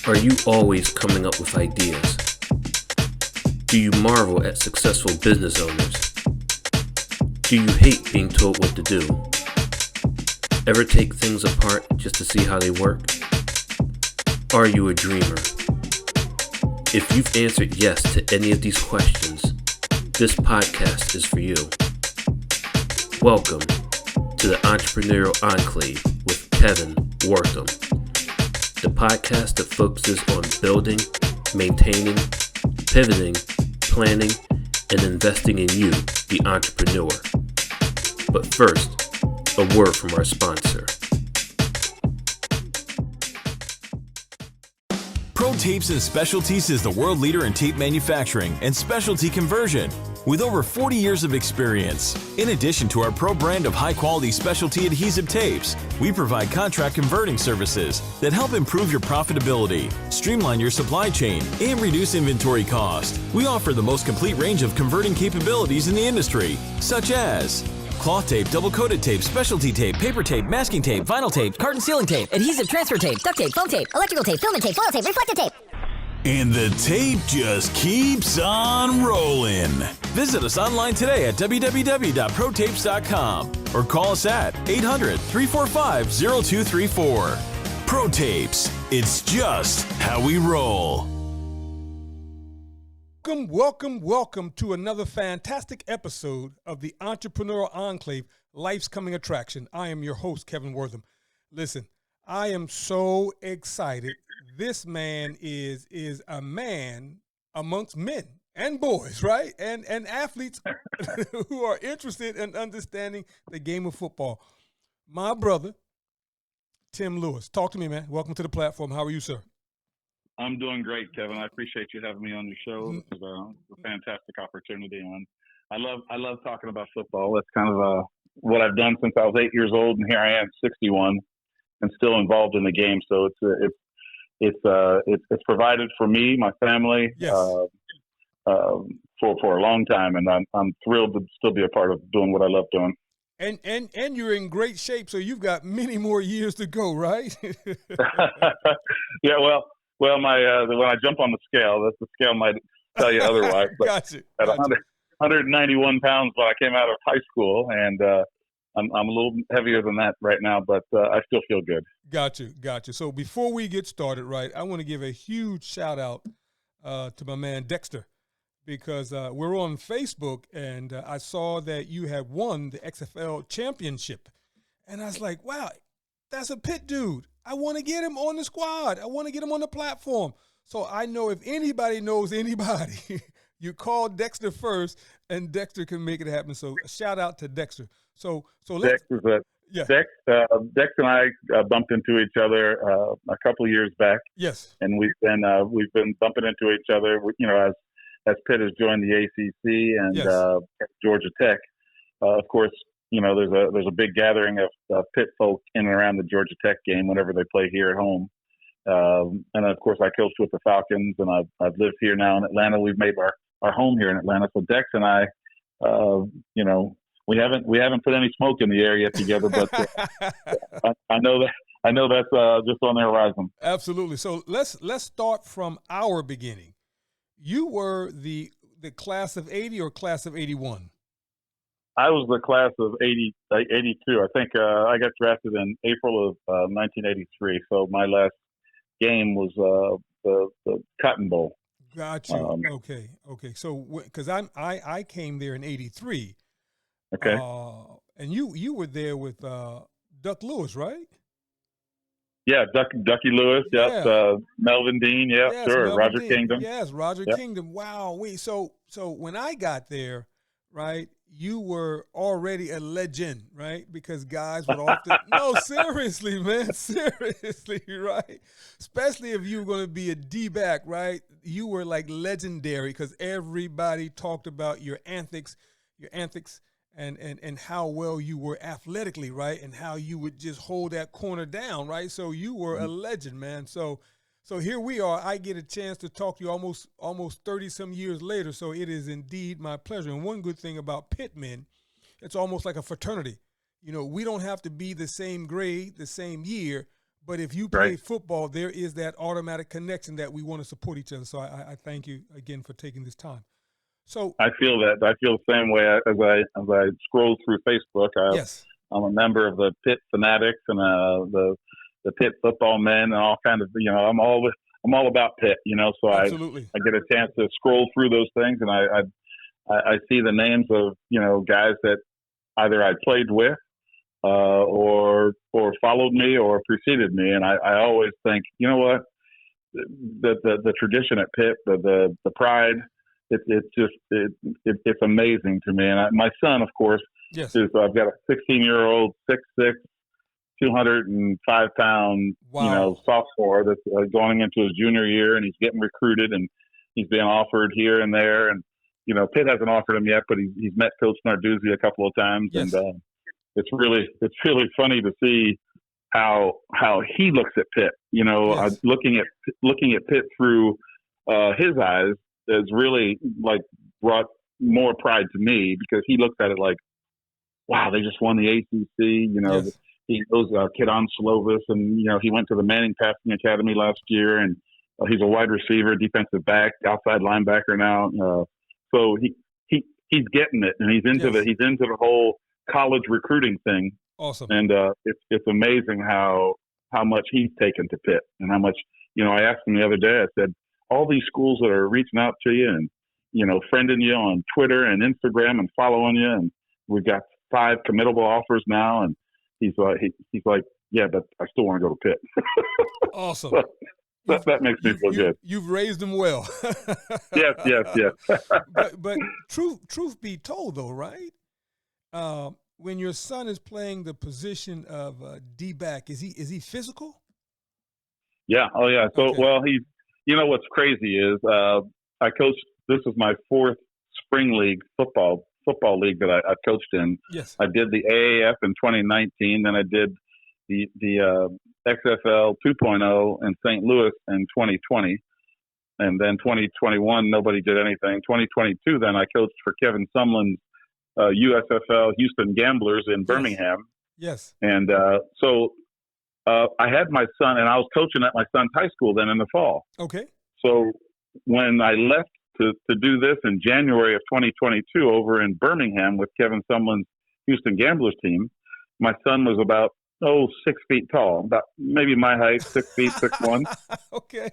Are you always coming up with ideas? Do you marvel at successful business owners? Do you hate being told what to do? Ever take things apart just to see how they work? Are you a dreamer? If you've answered yes to any of these questions, this podcast is for you. Welcome to the Entrepreneurial Enclave with Kevin Wortham, the podcast that focuses on building, maintaining, pivoting, planning, and investing in you, the entrepreneur. But first, a word from our sponsor. Pro Tapes and Specialties is the world leader in tape manufacturing and specialty conversion with over 40 years of experience. In addition to our pro brand of high-quality specialty adhesive tapes, we provide contract converting services that help improve your profitability, streamline your supply chain, and reduce inventory cost. We offer the most complete range of converting capabilities in the industry, such as cloth tape, double-coated tape, specialty tape, paper tape, masking tape, vinyl tape, carton sealing tape, adhesive transfer tape, duct tape, foam tape, electrical tape, filament tape, foil tape, reflective tape. And the tape just keeps on rolling. Visit us online today at www.protapes.com or call us at 800-345-0234. Pro Tapes, it's just how we roll. Welcome to another fantastic episode of the Entrepreneurial Enclave, Life's Coming Attraction. I am your host, Kevin Wortham. Listen, I am so excited. This man is a man amongst men and boys, right? And athletes who are interested in understanding the game of football. My brother, Tim Lewis. Talk to me, man. Welcome to the platform. How are you, sir? I'm doing great, Kevin. I appreciate you having me on your show. It's a fantastic opportunity, and I love talking about football. That's kind of what I've done since I was 8 years old, and here I am, 61, and still involved in the game. So it's provided for me, my family, yes. For a long time, and I'm thrilled to still be a part of doing what I love doing. And you're in great shape, so you've got many more years to go, right? Yeah, well, my when I jump on the scale might tell you otherwise. But Gotcha. At 191 pounds when I came out of high school, and I'm a little heavier than that right now, but I still feel good. Gotcha. So before we get started, right, I want to give a huge shout out to my man Dexter, because we're on Facebook, and I saw that you had won the XFL championship, and I was like, wow, that's a Pitt dude. I want to get him on the squad. I want to get him on the platform. So I know if anybody knows anybody, you call Dexter first, and Dexter can make it happen. So shout out to Dexter. So let's. Dex and I bumped into each other a couple of years back. Yes. And we've been bumping into each other. As Pitt has joined the ACC and yes. Georgia Tech. Of course, there's a big gathering of Pitt folk in and around the Georgia Tech game whenever they play here at home. And of course, I coached with the Falcons, and I've lived here now in Atlanta. We've made our home here in Atlanta. So Dex and I, we haven't put any smoke in the air yet together, but I know that's just on the horizon. Absolutely. So let's start from our beginning. You were the class of 80 or class of 81? I was the class of 82. I think I got drafted in April of 1983. So my last game was the Cotton Bowl. Got you. Okay. So because I came there in 83. Okay. And you were there with Duck Lewis, right? Yeah, Ducky Lewis. Yes. Yeah. Melvin Dean. Yeah, yes, sure. Melvin Roger Dean. Kingdom. Yes, Roger Yep. Kingdom. Wow. So when I got there, right, you were already a legend, right? Because guys would often no, seriously, man, seriously, right? Especially if you were going to be a D-back, right? You were like legendary because everybody talked about your antics, and how well you were athletically, right? And how you would just hold that corner down, right? So you were a legend, man. So here we are. I get a chance to talk to you almost 30-some years later. So it is indeed my pleasure. And one good thing about Pitt men, it's almost like a fraternity. We don't have to be the same grade, the same year, But if you play football, there is that automatic connection that we want to support each other. So I thank you again for taking this time. So I feel that. I feel the same way as I scroll through Facebook. I'm a member of the Pitt Fanatics and the Pitt Football Men and all kind of. I'm all about Pitt. So absolutely. I get a chance to scroll through those things, and I see the names of guys that either I played with or followed me or preceded me, and I always think, you know what, the tradition at Pitt, the pride. It's amazing to me. And my son, of course, yes, is I've got a 16-year-old, 6'6", 205-pound, sophomore that's going into his junior year, and he's getting recruited, and he's being offered here and there. And Pitt hasn't offered him yet, but he's met Coach Narduzzi a couple of times, yes. And it's really funny to see how he looks at Pitt. Yes. Looking at Pitt through his eyes has really brought more pride to me, because he looks at it like, wow, they just won the ACC. Yes. He knows Kidon Slovis, and he went to the Manning Passing Academy last year, and he's a wide receiver, defensive back, outside linebacker now. So he's getting it, and he's into the whole college recruiting thing. Awesome. And it's amazing how much he's taken to Pitt, and how much I asked him the other day. I said, all these schools that are reaching out to you and friending you on Twitter and Instagram and following you, and we've got 5 committable offers now, and he's like, yeah, but I still want to go to Pitt. Awesome. That makes me feel good. You've raised him well. Yes. but truth be told, though, right? When your son is playing the position of D-back, is he physical? Yeah. Oh, yeah. So, okay. Well, he's. What's crazy is I coached. This is my 4th spring league football league that I coached in. Yes. I did the AAF in 2019, then I did the XFL 2.0 in St. Louis in 2020, and then 2021 nobody did anything. 2022 then I coached for Kevin Sumlin's USFL Houston Gamblers in Birmingham. Yes. And so I had my son, and I was coaching at my son's high school then in the fall. Okay. So when I left to do this in January of 2022 over in Birmingham with Kevin Sumlin's Houston Gamblers team, my son was about 6 feet tall, about maybe my height, 6 feet, 6'1". Okay.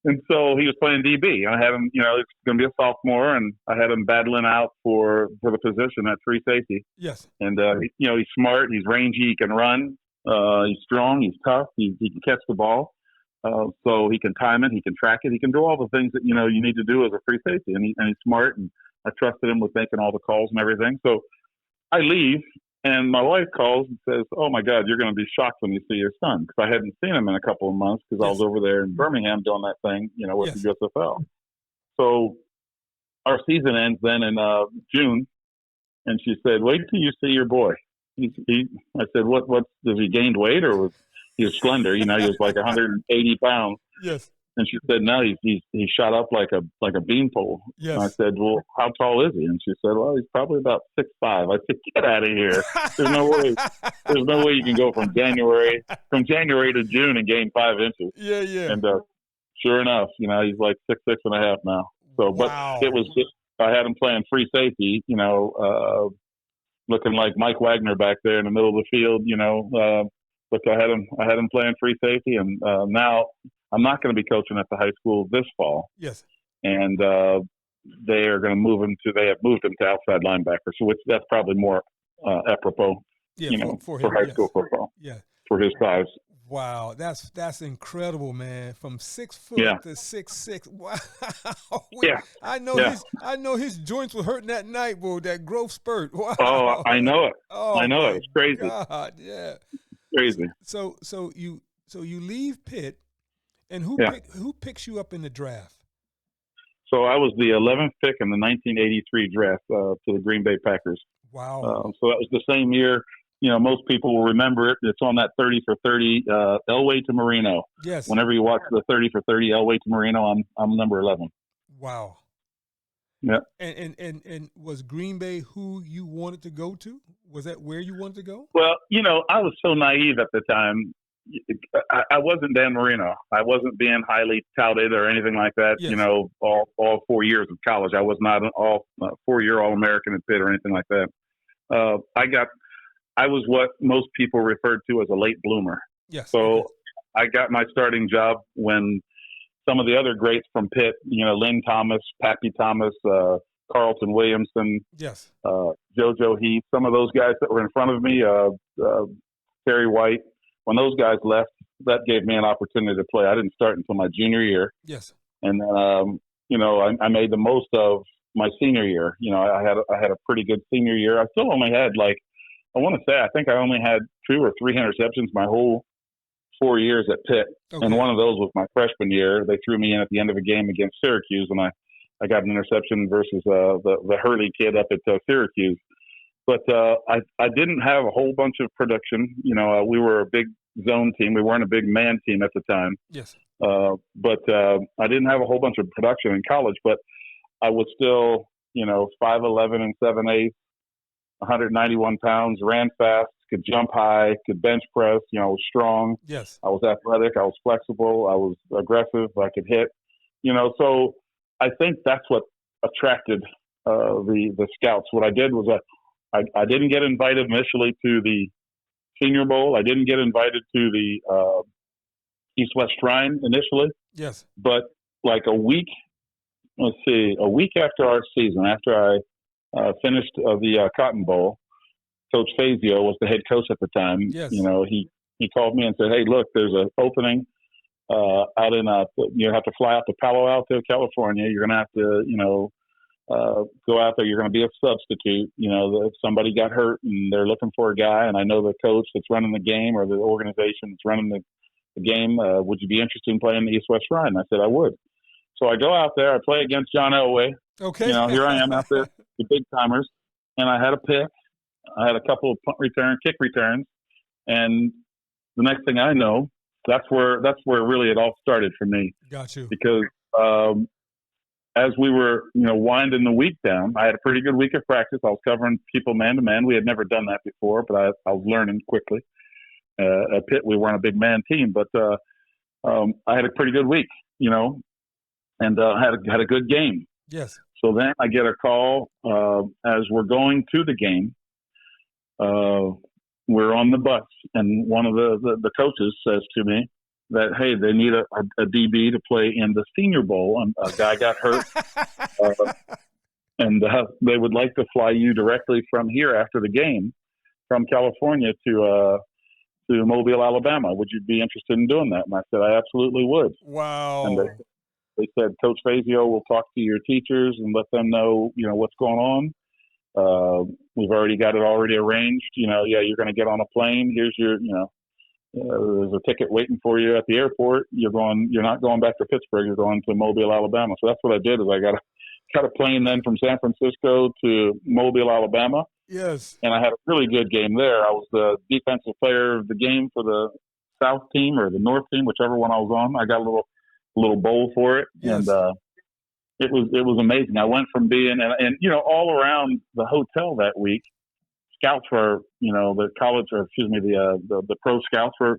And so he was playing DB. I had him, it's going to be a sophomore, and I had him battling out for the position at free safety. Yes. And he's smart, he's rangy, he can run. He's strong, he's tough, he can catch the ball, so he can time it, he can track it, he can do all the things that you need to do as a free safety, and he's smart, and I trusted him with making all the calls and everything. So I leave, and my wife calls and says, "Oh my God, you're going to be shocked when you see your son," because I hadn't seen him in a couple of months because I was over there in Birmingham doing that thing, with the USFL. So our season ends then in June, and she said, "Wait till you see your boy." I said, what does he gained weight, or was he was slender? He was like 180 pounds. Yes. And she said, no, he shot up like a beanpole. Yes. And I said, well, how tall is he? And she said, well, he's probably about 6'5". I said, get out of here. There's no way. There's no way you can go from January to June and gain 5 inches. Yeah. And sure enough, he's like 6'6.5" now. So, wow. But it was just, I had him playing free safety, looking like Mike Wagner back there in the middle of the field, but I had him playing free safety, and now I'm not going to be coaching at the high school this fall. Yes. And they are going to move him they have moved him to outside linebacker, so that's probably more apropos, for high school football. Yeah. For his size. Wow, that's incredible, man. From 6 foot to 6'6". Wow. Yeah. I know his joints were hurting that night, boy. That growth spurt. Wow. Oh, I know it. Oh, I know it. It's crazy. God, yeah. Crazy. So you leave Pitt, and who picks you up in the draft? So I was the 11th pick in the 1983 draft to the Green Bay Packers. Wow. So that was the same year. Most people will remember it. It's on that 30 for 30 Elway to Marino. Yes. Whenever you watch the 30 for 30 Elway to Marino, I'm number 11. Wow. Yeah. And was Green Bay who you wanted to go to? Was that where you wanted to go? Well, I was so naive at the time. I wasn't Dan Marino. I wasn't being highly touted or anything like that. Yes. You know, all 4 years of college, I was not an all 4-year All-American at Pitt or anything like that. I was what most people referred to as a late bloomer. Yes. So Okay. I got my starting job when some of the other greats from Pitt, you know, Lynn Thomas, Pappy Thomas, Carlton Williamson, Yes. JoJo Heath, some of those guys that were in front of me, Terry White, when those guys left, that gave me an opportunity to play. I didn't start until my junior year. Yes. And then, you know, I made the most of my senior year. You know, I had a pretty good senior year. I still only had I think I only had 2 or 3 interceptions my whole 4 years at Pitt. Okay. And one of those was my freshman year. They threw me in at the end of a game against Syracuse, and I got an interception versus the Hurley kid up at Syracuse. But I didn't have a whole bunch of production. You know, we were a big zone team. We weren't a big man team at the time. Yes. But I didn't have a whole bunch of production in college, but I was still, you know, 5'11" and 7/8, 191 pounds, ran fast, could jump high, could bench press, you know, I was strong. Yes. I was athletic. I was flexible. I was aggressive. I could hit, you know, so I think that's what attracted the scouts. What I did was I didn't get invited initially to the Senior Bowl. I didn't get invited to the East-West Shrine initially. Yes. But like a week after our season, after I finished the Cotton Bowl, Coach Fazio was the head coach at the time. Yes. You know, he called me and said, "Hey, look, there's an opening out in you have to fly out to Palo Alto, California. You're going to have to, you know, go out there. You're going to be a substitute. You know, if somebody got hurt and they're looking for a guy, and I know the coach that's running the game or the organization that's running the game, would you be interested in playing the East-West Shrine?" And I said, I would. So I go out there. I play against John Elway. Okay. You know, here I am out there, the big timers, and I had a pick. I had a couple of kick returns, and the next thing I know, that's where really it all started for me. Got you. Because as we were, you know, winding the week down, I had a pretty good week of practice. I was covering people man to man. We had never done that before, but I was learning quickly. At Pitt, we weren't a big man team, but I had a pretty good week, you know, and had a good game. Yes. So then I get a call as we're going to the game. We're on the bus, and one of the coaches says to me that, hey, they need a DB to play in the Senior Bowl. And a guy got hurt, and they would like to fly you directly from here after the game from California to Mobile, Alabama. Would you be interested in doing that? And I said, I absolutely would. Wow. And they said, Coach Fazio will talk to your teachers and let them know, you know, what's going on. We've already got it arranged. You know, yeah, you're going to get on a plane. Here's your, you know, there's a ticket waiting for you at the airport. You're not going back to Pittsburgh. You're going to Mobile, Alabama. So that's what I did. Is I got a plane then from San Francisco to Mobile, Alabama. Yes. And I had a really good game there. I was the defensive player of the game for the South team or the North team, whichever one I was on. I got a little bowl for it. Yes. And it was amazing. I went from being and you know, all around the hotel that week, scouts were, you know, the pro scouts were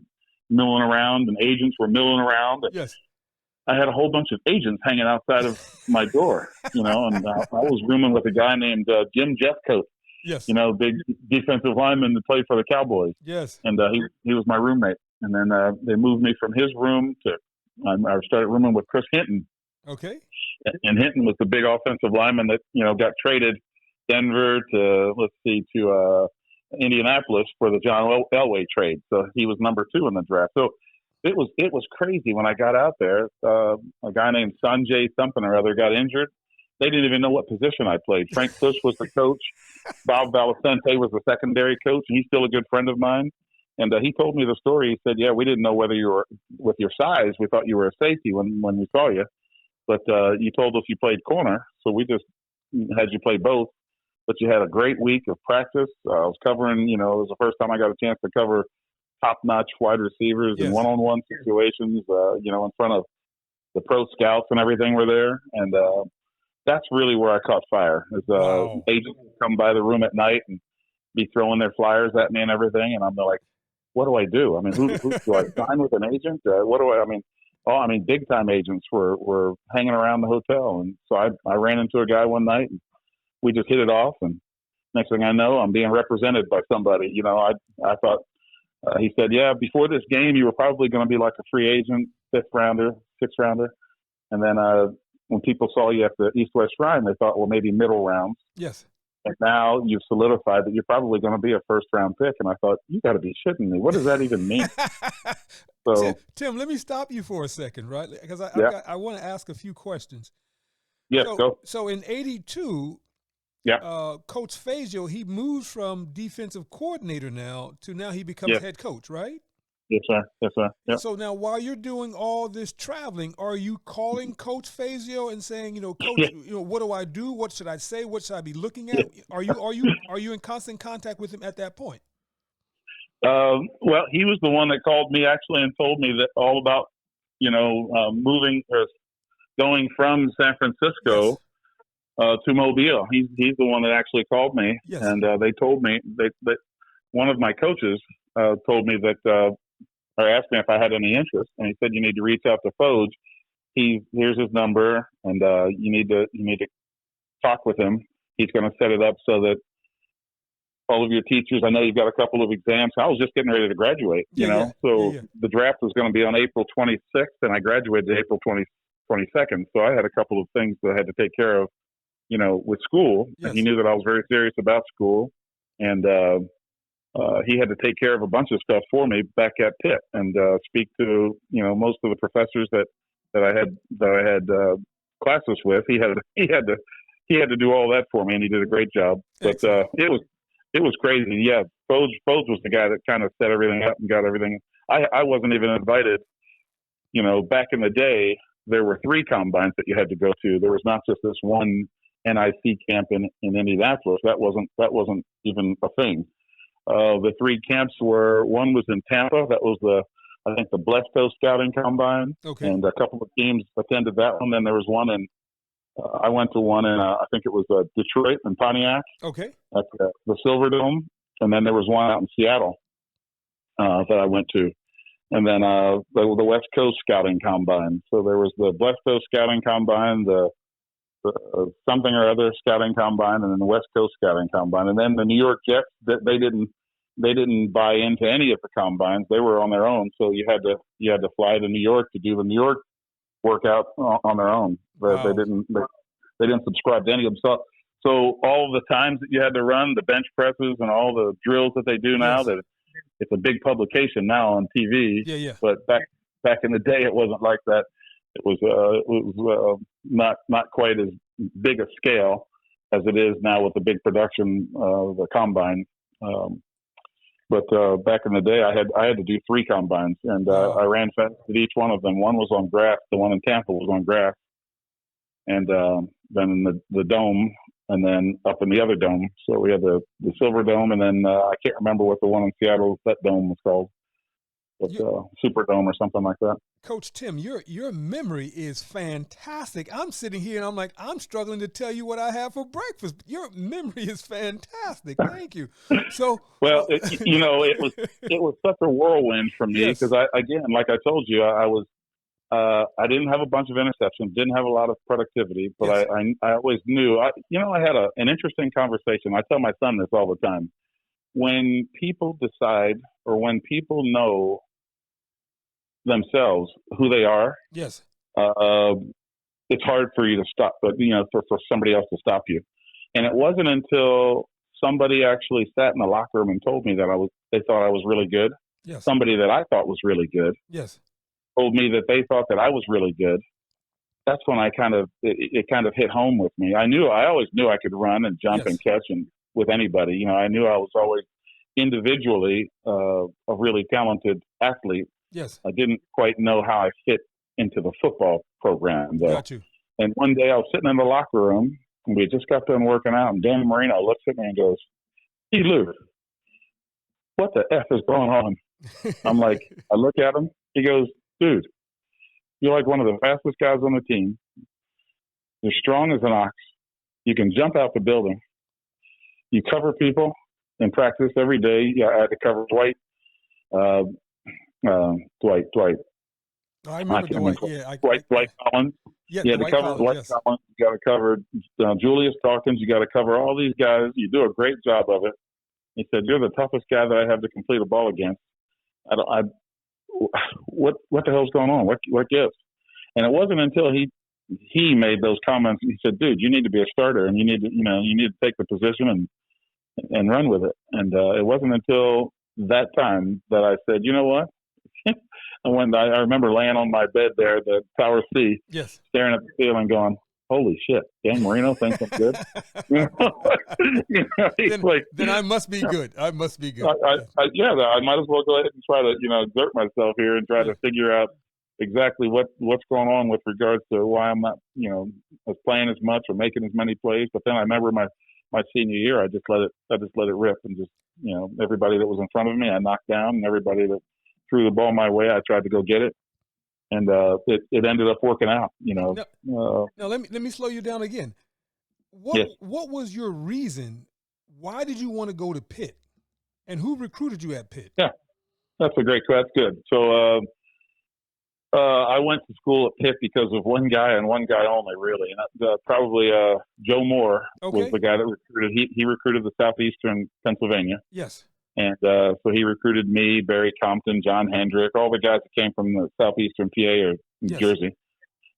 milling around, and agents were milling around. Yes. I had a whole bunch of agents hanging outside of my door, you know, and I was rooming with a guy named Jim Jeffcoat. Yes. You know, big defensive lineman that played for the Cowboys. Yes. And he was my roommate. And then they moved me from his room to I started rooming with Chris Hinton. Okay. And Hinton was the big offensive lineman that, you know, got traded Denver to Indianapolis for the John Elway trade. So he was number 2 in the draft. So it was crazy when I got out there. A guy named Sanjay something or other got injured. They didn't even know what position I played. Frank Bush was the coach. Bob Valicente was the secondary coach, and he's still a good friend of mine. And he told me the story. He said, yeah, we didn't know whether you were, with your size, we thought you were a safety when we saw you. But you told us you played corner, so we just had you play both. But you had a great week of practice. I was covering, you know, it was the first time I got a chance to cover top-notch wide receivers in one-on-one situations, you know, in front of the pro scouts and everything were there. And that's really where I caught fire. Agents would come by the room at night and be throwing their flyers at me and everything. And I'm like, what do I do? I mean, who do I sign with an agent? What do I mean? Oh, I mean, big time agents were hanging around the hotel. And so I ran into a guy one night and we just hit it off. And next thing I know, I'm being represented by somebody. You know, I thought, he said, yeah, before this game, you were probably going to be like a free agent, 5th rounder, 6th rounder. And then when people saw you at the East-West Shrine, they thought, well, maybe middle rounds. Yes. And now you've solidified that you're probably going to be a 1st-round pick. And I thought, you got to be shitting me. What does that even mean? So, Tim, let me stop you for a second, right? Because I want to ask a few questions. Yes, go. So in '82, Coach Fazio, he moves from defensive coordinator now he becomes head coach, right? Yes, sir. Yes, sir. Yep. So now, while you're doing all this traveling, are you calling Coach Fazio and saying, Coach, what do I do? What should I say? What should I be looking at? Are you in constant contact with him at that point? Well, he was the one that called me actually and told me that all about, moving or going from San Francisco to Mobile. He's the one that actually called me, and they told me that one of my coaches told me that. Or asked me if I had any interest, and he said, you need to reach out to Foge. Here's his number, and you need to talk with him. He's going to set it up so that all of your teachers, I know you've got a couple of exams. I was just getting ready to graduate, so the draft was going to be on April 26th, and I graduated April 22nd. So I had a couple of things that I had to take care of, with school. Yes. And he knew that I was very serious about school, and he had to take care of a bunch of stuff for me back at Pitt and speak to most of the professors that I had classes with. He had to do all that for me, and he did a great job. But it was crazy. Yeah, Foge was the guy that kind of set everything up and got everything. I wasn't even invited. Back in the day, there were 3 combines that you had to go to. There was not just this one NIC camp in Indianapolis. That wasn't even a thing. The 3 camps one was in Tampa. That was I think the Blesto Scouting Combine. Okay. And a couple of teams attended that one. Then there was one I went to one in, I think it was Detroit and Pontiac. Okay. At the Silver Dome. And then there was one out in Seattle that I went to. And then the West Coast Scouting Combine. So there was the Blesto Scouting Combine, the something or other Scouting Combine, and then the West Coast Scouting Combine. And then the New York Jets, they didn't buy into any of the combines. They were on their own. So you had to fly to New York to do the New York workout on their own. Wow. They didn't subscribe to any of them. So all the times that you had to run, the bench presses and all the drills that they do now, that it's a big publication now on TV. Yeah. But back in the day, it wasn't like that. It was not quite as big a scale as it is now with the big production of the combine. But back in the day, I had to do 3 combines, and I ran fast at each one of them. One was on grass. The one in Tampa was on grass, and then the dome, and then up in the other dome. So we had the Silver Dome, and then I can't remember what the one in Seattle, that dome was called. But Superdome or something like that. Coach Tim, your memory is fantastic. I'm sitting here and I'm like, I'm struggling to tell you what I have for breakfast. Your memory is fantastic. Thank you. So well, it was such a whirlwind for me because I like I told you, I didn't have a bunch of interceptions, didn't have a lot of productivity, but I always knew. I had an interesting conversation. I tell my son this all the time. When people decide or when people know themselves who they are, it's hard for you to stop, but for somebody else to stop you. And it wasn't until somebody actually sat in the locker room and told me that they thought I was really good. Yes. Somebody that I thought was really good. Yes. Told me that they thought that I was really good. That's when it kind of hit home with me. I always knew I could run and jump and catch and with anybody. I knew I was always individually a really talented athlete. Yes. I didn't quite know how I fit into the football program, though. Got you. And one day I was sitting in the locker room, and we had just got done working out, and Dan Marino looks at me and goes, "Hey, Lou, what the F is going on?" I'm like, I look at him. He goes, "Dude, you're like one of the fastest guys on the team. You're strong as an ox. You can jump out the building. You cover people in practice every day. Yeah, I had to cover Dwight Dwight. I remember Dwight. Yeah, Dwight Collins. Yeah, You had to cover Dwight Collins. You got to cover Julius Dawkins. You got to cover all these guys. You do a great job of it. He said, "You're the toughest guy that I have to complete a ball against. What the hell's going on? What gives?" And it wasn't until he made those comments. He said, "Dude, you need to be a starter, and you need to take the position and run with it." And it wasn't until that time that I said, "You know what?" And when I remember laying on my bed there, the Tower C, yes, staring at the ceiling, going, "Holy shit, Dan Marino thinks I'm good." Then I must be good. I must be good. I might as well go ahead and try to exert myself here and try to figure out exactly what's going on with regards to why I'm not playing as much or making as many plays. But then I remember my senior year, I just let it rip, and just everybody that was in front of me I knocked down, and everybody that threw the ball my way I tried to go get it. And it ended up working out, Now let me slow you down again. What was your reason? Why did you want to go to Pitt? And who recruited you at Pitt? Yeah, that's a great question. That's good. So I went to school at Pitt because of one guy and one guy only, really. And probably Joe Moore was the guy that recruited. He recruited the Southeastern Pennsylvania. Yes. And so he recruited me, Barry Compton, John Hendrick, all the guys that came from the Southeastern PA or New Jersey.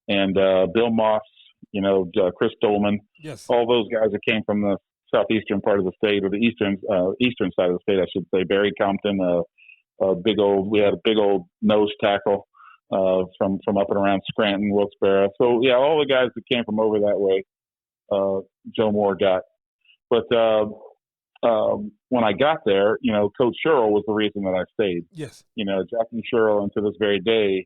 And Bill Moss, Chris Dolman. Yes. All those guys that came from the southeastern part of the state, or the eastern side of the state, I should say. Barry Compton, we had a big old nose tackle from up and around Scranton, Wilkes-Barre. So, yeah, all the guys that came from over that way, Joe Moore got. But when I got there, Coach Sherrill was the reason that I stayed. Yes. Jackie Sherrill, and to this very day,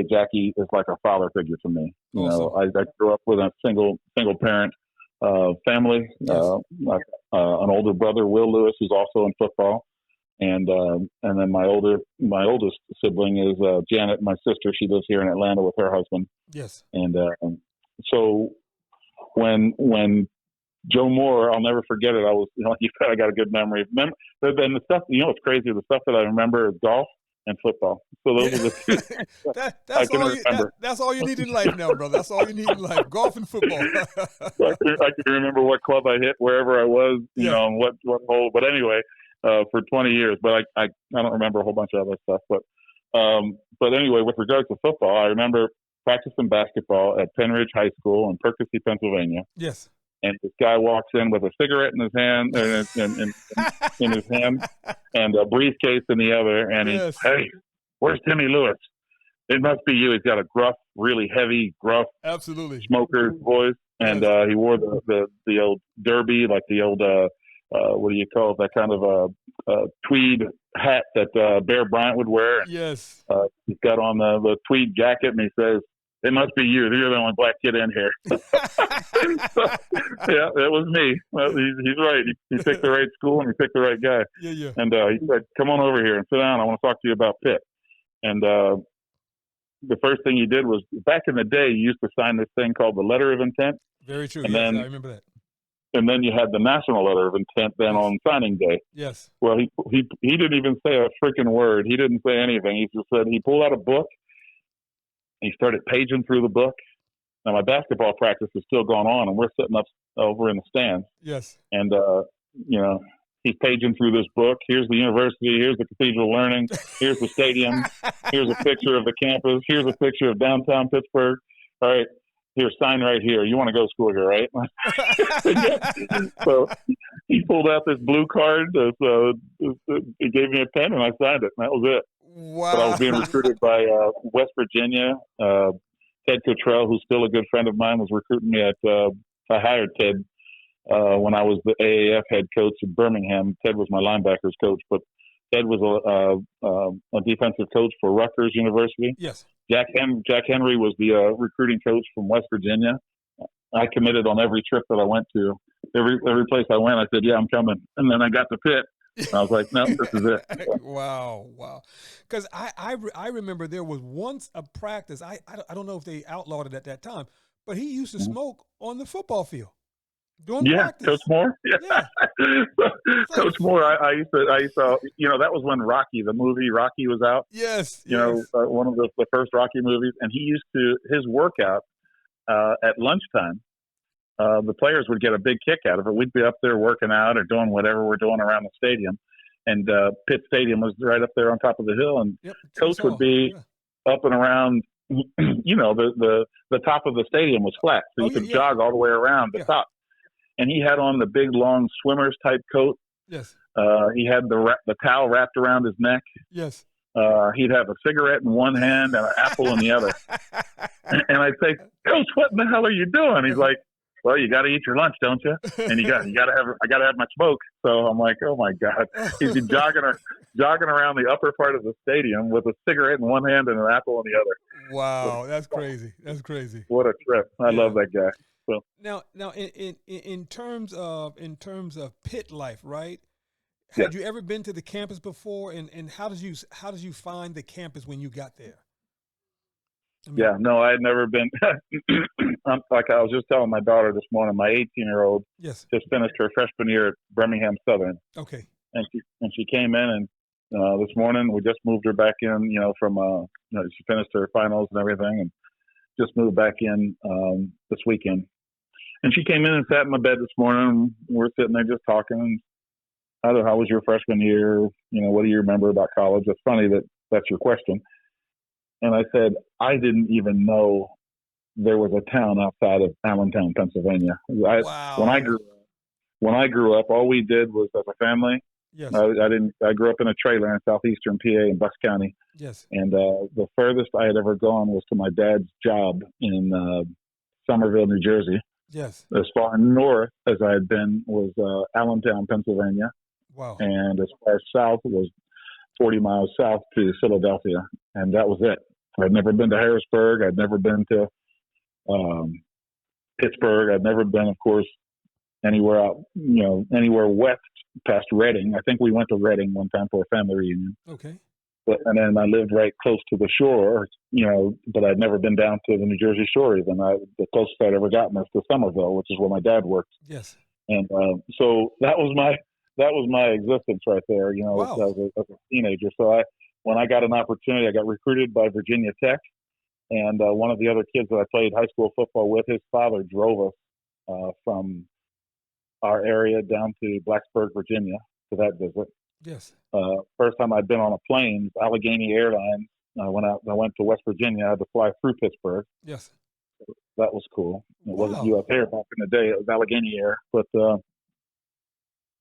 Jackie is like a father figure to me. Awesome. I grew up with a single parent family. Yes. An older brother, Will Lewis, who's also in football, and then my oldest sibling is Janet, my sister. She lives here in Atlanta with her husband. Yes. And so when Joe Moore, I'll never forget it. I was, you said I got a good memory. Then the stuff, what's crazy? The stuff that I remember is golf and football. So those are the two. That's all you need in life now, brother. That's all you need in life: golf and football. I can remember what club I hit wherever I was, and what hole. But anyway, for 20 years. But I don't remember a whole bunch of other stuff. But anyway, with regards to football, I remember practicing basketball at Penridge High School in Percy, Pennsylvania. Yes. And this guy walks in with a cigarette in his hand, in his hand, and a briefcase in the other. And he's, "Hey, where's Timmy Lewis? It must be you." He's got a gruff, really heavy, gruff, absolutely smoker's voice, and he wore the old derby, like the old what do you call it? That kind of tweed hat that Bear Bryant would wear. And, yes. He's got on the tweed jacket, and he says, "It must be you. You're the only black kid in here." So, yeah, it was me. Well, he's right. He picked the right school, and he picked the right guy. Yeah. And he said, "Come on over here and sit down. I want to talk to you about Pitt." And the first thing he did was, back in the day, you used to sign this thing called the letter of intent. Very true. And yes, then, I remember that. And then you had the national letter of intent then on signing day. Yes. Well, he didn't even say a freaking word. He didn't say anything. He just said, he pulled out a book. He started paging through the book. Now, my basketball practice is still going on, and we're sitting up over in the stands. Yes. And, he's paging through this book. Here's the university. Here's the Cathedral of Learning. Here's the stadium. Here's a picture of the campus. Here's a picture of downtown Pittsburgh. All right. Here, sign right here. You want to go to school here, right? So he pulled out this blue card. He gave me a pen, and I signed it, and that was it. Wow. But I was being recruited by West Virginia. Ted Cottrell, who's still a good friend of mine, was recruiting me I hired Ted when I was the AAF head coach at Birmingham. Ted was my linebackers coach, but Ted was a defensive coach for Rutgers University. Yes. Jack Henry was the recruiting coach from West Virginia. I committed on every trip that I went to. Every place I went, I said, "Yeah, I'm coming." And then I got to Pitt. And I was like, "No, this is it." Wow. Because I remember there was once a practice. I don't know if they outlawed it at that time, but he used to smoke on the football field. Doing Yeah, practice. Coach Moore. Yeah. Coach Moore. I used to. That was when Rocky, the movie Rocky, was out. Yes. One of the first Rocky movies, and he used to his workout at lunchtime. The players would get a big kick out of it. We'd be up there working out or doing whatever we're doing around the stadium, and Pitt Stadium was right up there on top of the hill, and Coach would be up and around. The top of the stadium was flat, so you could jog all the way around the top. And he had on the big, long swimmer's type coat. Yes. He had the towel wrapped around his neck. Yes. He'd have a cigarette in one hand and an apple in the other. And I'd say, Coach, what in the hell are you doing? He's like, well, you got to eat your lunch, don't you? And I got to have my smoke. So I'm like, oh my God. He'd be jogging around the upper part of the stadium with a cigarette in one hand and an apple in the other. Wow, that's crazy. That's crazy. What a trip. I love that guy. So now in terms of Pitt life, right? Had you ever been to the campus before, and how did you find the campus when you got there? No, I had never been. Like I was just telling my daughter this morning, my 18-year-old just finished her freshman year at Birmingham Southern. Okay. And she came in, and this morning we just moved her back in. From she finished her finals and everything, and just moved back in this weekend. And she came in and sat in my bed this morning. We're sitting there just talking. How was your freshman year? What do you remember about college? It's funny that's your question. And I said, I didn't even know there was a town outside of Allentown, Pennsylvania. Wow. When I grew up, all we did was as a family. Yes. I grew up in a trailer in southeastern PA in Bucks County. Yes. And the furthest I had ever gone was to my dad's job in Somerville, New Jersey. Yes. As far north as I had been was Allentown, Pennsylvania. Wow. And as far south was 40 miles south to Philadelphia. And that was it. I'd never been to Harrisburg. I'd never been to Pittsburgh. I'd never been, of course, anywhere out, anywhere west past Reading. I think we went to Reading one time for a family reunion. Okay. And then I lived right close to the shore, but I'd never been down to the New Jersey shore even. The closest I'd ever gotten was to Somerville, which is where my dad worked. Yes. And so that was my existence right there, Wow. as a teenager. So when I got an opportunity, I got recruited by Virginia Tech, and one of the other kids that I played high school football with, his father drove us from our area down to Blacksburg, Virginia, for that visit. Yes. First time I'd been on a plane, Allegheny Airlines. I went to West Virginia. I had to fly through Pittsburgh. Yes. That was cool. It Wow. wasn't U.S. Air back in the day. It was Allegheny Air. But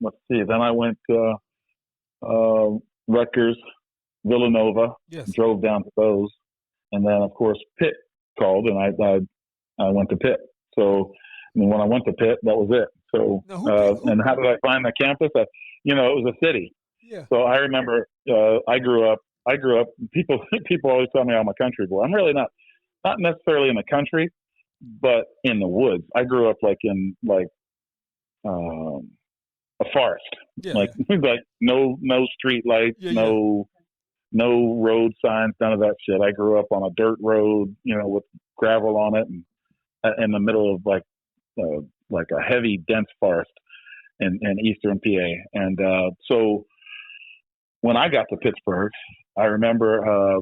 let's see. Then I went to Rutgers, Villanova. Yes. Drove down to those, and then of course Pitt called, and I went to Pitt. So when I went to Pitt, that was it. So and how did I find the campus? It was a city. Yeah. So I remember I grew up. People always tell me I'm a country boy. I'm really not necessarily in the country, but in the woods. I grew up in a forest. Yeah. Like no street lights, no road signs, none of that shit. I grew up on a dirt road, with gravel on it, and in the middle of a heavy, dense forest in eastern PA. And so when I got to Pittsburgh, I remember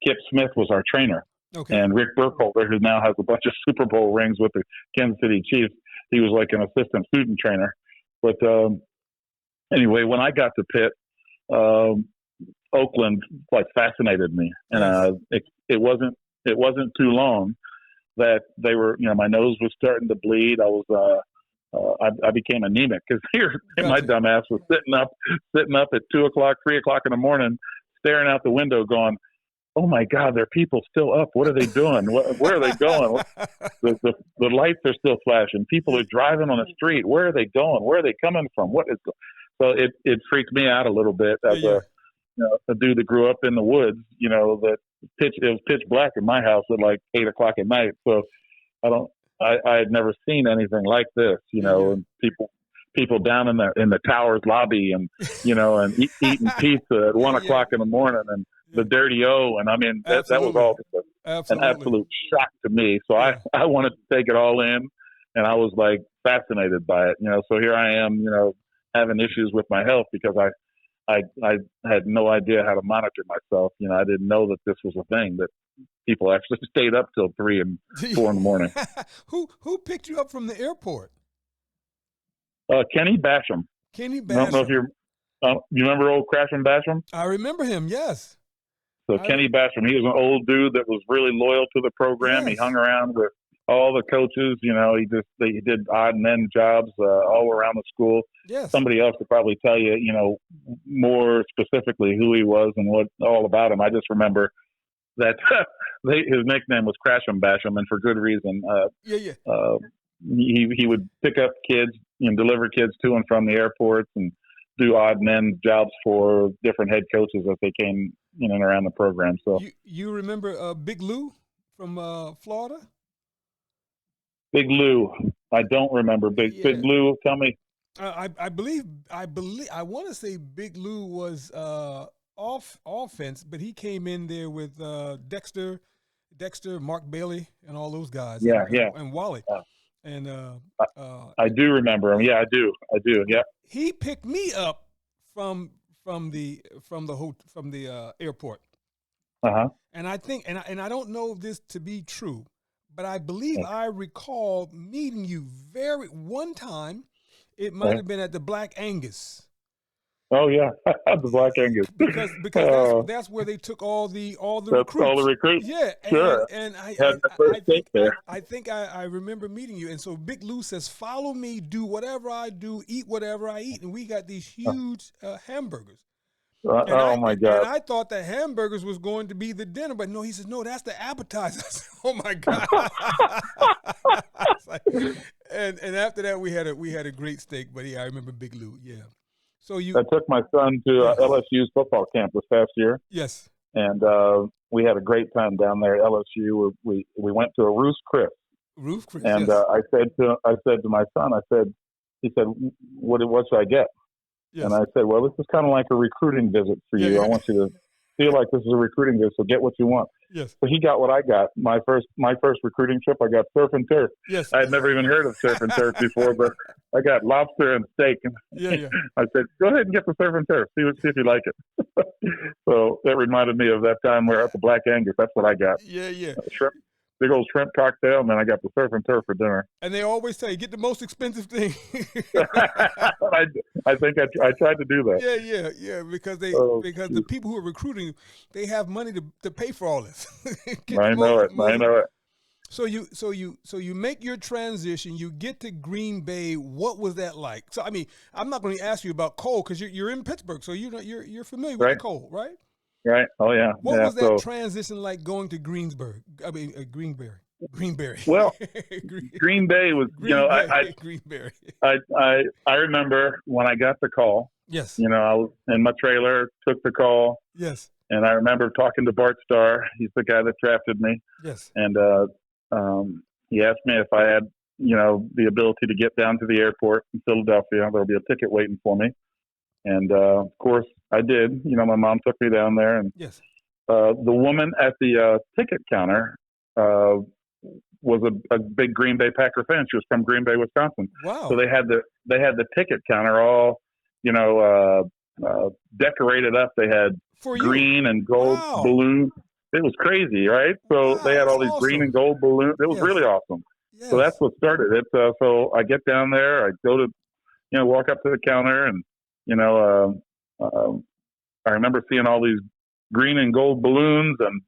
Kip Smith was our trainer. Okay. And Rick Burkholder, who now has a bunch of Super Bowl rings with the Kansas City Chiefs, he was like an assistant student trainer. But anyway, when I got to Pitt, Oakland fascinated me, and it wasn't too long that they were, my nose was starting to bleed. I became anemic because my dumb ass was sitting up at 2 o'clock, 3 o'clock in the morning, staring out the window, going, "Oh my God, there are people still up. What are they doing? Where are they going? The lights are still flashing. People are driving on the street. Where are they going? Where are they coming from? What is?" So it freaked me out a little bit as a dude that grew up in the woods. It was pitch black in my house at 8 o'clock at night. So I had never seen anything like this. And people down in the Towers lobby, and and eating pizza at 1 o'clock in the morning, and the Dirty O, and I mean that was all just an absolute shock to me. So I wanted to take it all in, and I was fascinated by it. So here I am, having issues with my health because I had no idea how to monitor myself. I didn't know that this was a thing, that people actually stayed up till 3 and 4 in the morning. Who picked you up from the airport? Kenny Basham. Kenny Basham. I don't know if you remember old Crash and Basham? I remember him, yes. So Kenny Basham, he was an old dude that was really loyal to the program. Yes. He hung around with all the coaches. He did odd and end jobs all around the school. Yes. Somebody else could probably tell you, more specifically who he was and what all about him. I just remember that his nickname was Crash and Basham, and for good reason. He would pick up kids and deliver kids to and from the airports and do odd and end jobs for different head coaches as they came in and around the program. So you remember Big Lou from Florida? Big Lou, I don't remember Big Lou. Tell me. I want to say Big Lou was off offense, but he came in there with Dexter, Mark Bailey, and all those guys. And Wally. And I do remember him. Yeah, I do. Yeah. He picked me up from the airport. And I think, and I don't know this to be true, but I believe I recall meeting you one time. It might have been at the Black Angus. Oh yeah, the Black Angus. Because that's where they took all the recruits. All the recruits. Yeah, sure. And I think I remember meeting you. And so Big Lou says, "Follow me, do whatever I do, eat whatever I eat." And we got these huge hamburgers. My God! And I thought the hamburgers was going to be the dinner, but no, he says, "No, that's the appetizer." I said, "Oh my God!" and after that, we had a great steak. But yeah, I remember Big Lou. Yeah. So I took my son to LSU's football camp this past year. Yes. And we had a great time down there at LSU. We went to a Ruth's Chris. Ruth's Chris. And yes. I said to my son, he said, what should I get? Yes. And I said, well, this is kind of like a recruiting visit for you. Yeah. I want you to feel like this is a recruiting visit, so get what you want. Yes. So he got what I got. My first recruiting trip, I got surf and turf. Yes. I had never even heard of surf and turf before, but I got lobster and steak. Yeah. I said, go ahead and get the surf and turf. See if you like it. So that reminded me of that time we were at the Black Angus. That's what I got. Yeah. Shrimp. Big old shrimp cocktail, and then I got the surf and turf for dinner. And they always say, get the most expensive thing. I think I tried to do that. Yeah, because the people who are recruiting, they have money to pay for all this. I know it. So you make your transition. You get to Green Bay. What was that like? So I mean, I'm not going to ask you about Cole because you're in Pittsburgh, so you're familiar with Cole, right? Right. Oh yeah. What was that transition like going to Greenberry? Well, Green Bay was. Greenberry. I remember when I got the call. Yes. I was in my trailer, took the call. Yes. And I remember talking to Bart Starr. He's the guy that drafted me. Yes. And he asked me if I had, the ability to get down to the airport in Philadelphia. There'll be a ticket waiting for me. And, of course, I did. My mom took me down there. And yes. The woman at the ticket counter was a big Green Bay Packer fan. She was from Green Bay, Wisconsin. Wow. So they had the ticket counter all, decorated up. They had green and gold balloons. It was crazy, right? So they had all these green and gold balloons. It was really awesome. Yes. So that's what started it. So I get down there. I go to, walk up to the counter and, I remember seeing all these green and gold balloons and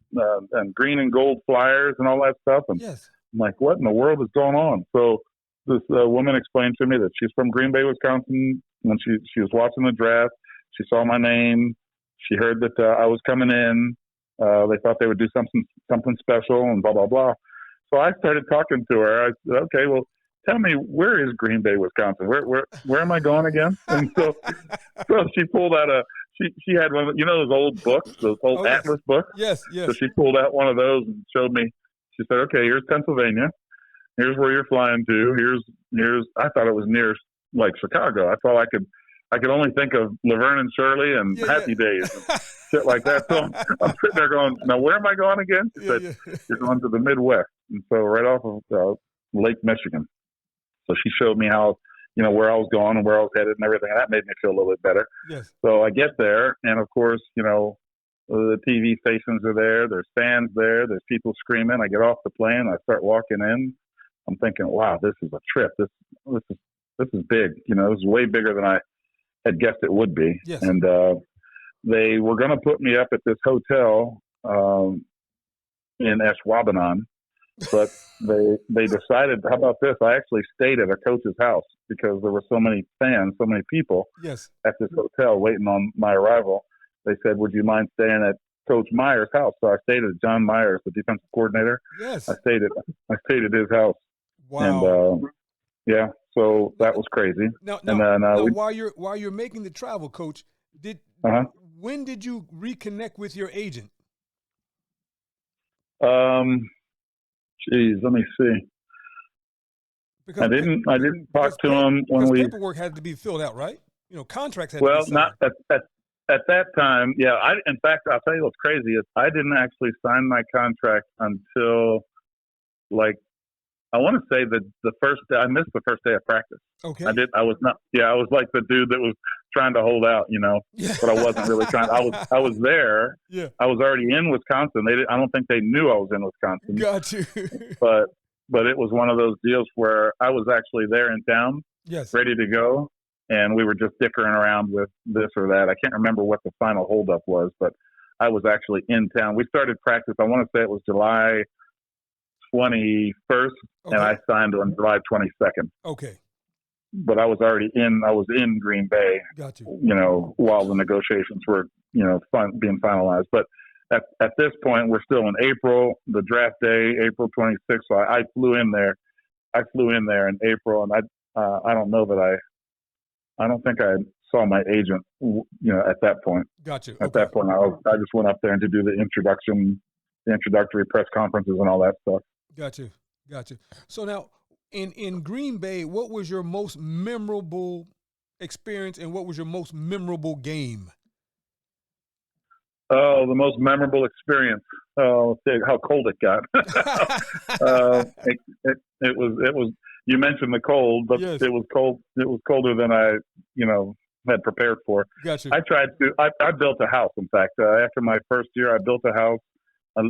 green and gold flyers and all that stuff. And yes. I'm like, what in the world is going on? So this woman explained to me that she's from Green Bay, Wisconsin. When she was watching the draft, she saw my name. She heard that I was coming in. They thought they would do something special and blah, blah, blah. So I started talking to her. I said, okay, well, tell me, where is Green Bay, Wisconsin? Where am I going again? And so she pulled out she had one of those old books, those old Atlas books. Yes. So she pulled out one of those and showed me. She said, okay, here's Pennsylvania. Here's where you're flying to. Here's. I thought it was near like Chicago. I thought I could only think of Laverne and Shirley and Happy Days and shit like that. So I'm sitting there going, now where am I going again? She said, you're going to the Midwest. And so right off of Lake Michigan. So she showed me how, where I was going and where I was headed and everything. That made me feel a little bit better. Yes. So I get there, and of course, the TV stations are there. There's fans there. There's people screaming. I get off the plane. I start walking in. I'm thinking, wow, this is a trip. This is big. This is way bigger than I had guessed it would be. Yes. And they were going to put me up at this hotel in S5E29, but they decided, how about this? I actually stayed at a coach's house because there were so many fans, so many people Yes. at this hotel waiting on my arrival. They said, would you mind staying at Coach Myers' house? So I stayed at John Myers, the defensive coordinator. Yes. I stayed at his house. Wow. And yeah, so that was crazy. Now, and then while you're making the travel, Coach, when did you reconnect with your agent? Let me see. Because I didn't talk to him when we. Paperwork had to be filled out, right? Contracts had Well, to be signed. not at that time. Yeah, in fact, I'll tell you what's crazy is I didn't actually sign my contract until, I want to say the first day. I missed the first day of practice. Okay. I was not. Yeah, I was like the dude that was trying to hold out, Yeah. but I wasn't really trying. I was there. Yeah. I was already in Wisconsin. I don't think they knew I was in Wisconsin. Got you. But it was one of those deals where I was actually there in town, Yes. ready to go, and we were just dickering around with this or that. I can't remember what the final holdup was, but I was actually in town. We started practice. I want to say it was July 21st, Okay. and I signed on July 22nd. Okay. But I was already in. I was in Green Bay. Got you. While the negotiations were being finalized. But at this point, we're still in April. The draft day, April 26th. So I flew in there. I flew in there in April, and I don't know that I don't think I saw my agent. At that point. Got you. At that point, I just went up there and to do the introductory press conferences and all that stuff. Got you. So now, in Green Bay, what was your most memorable experience, and what was your most memorable game? Oh, the most memorable experience. Let's see how cold it got. It was. You mentioned the cold, but yes. It was cold. It was colder than I, had prepared for. Got you. I built a house. In fact, after my first year, I built a house.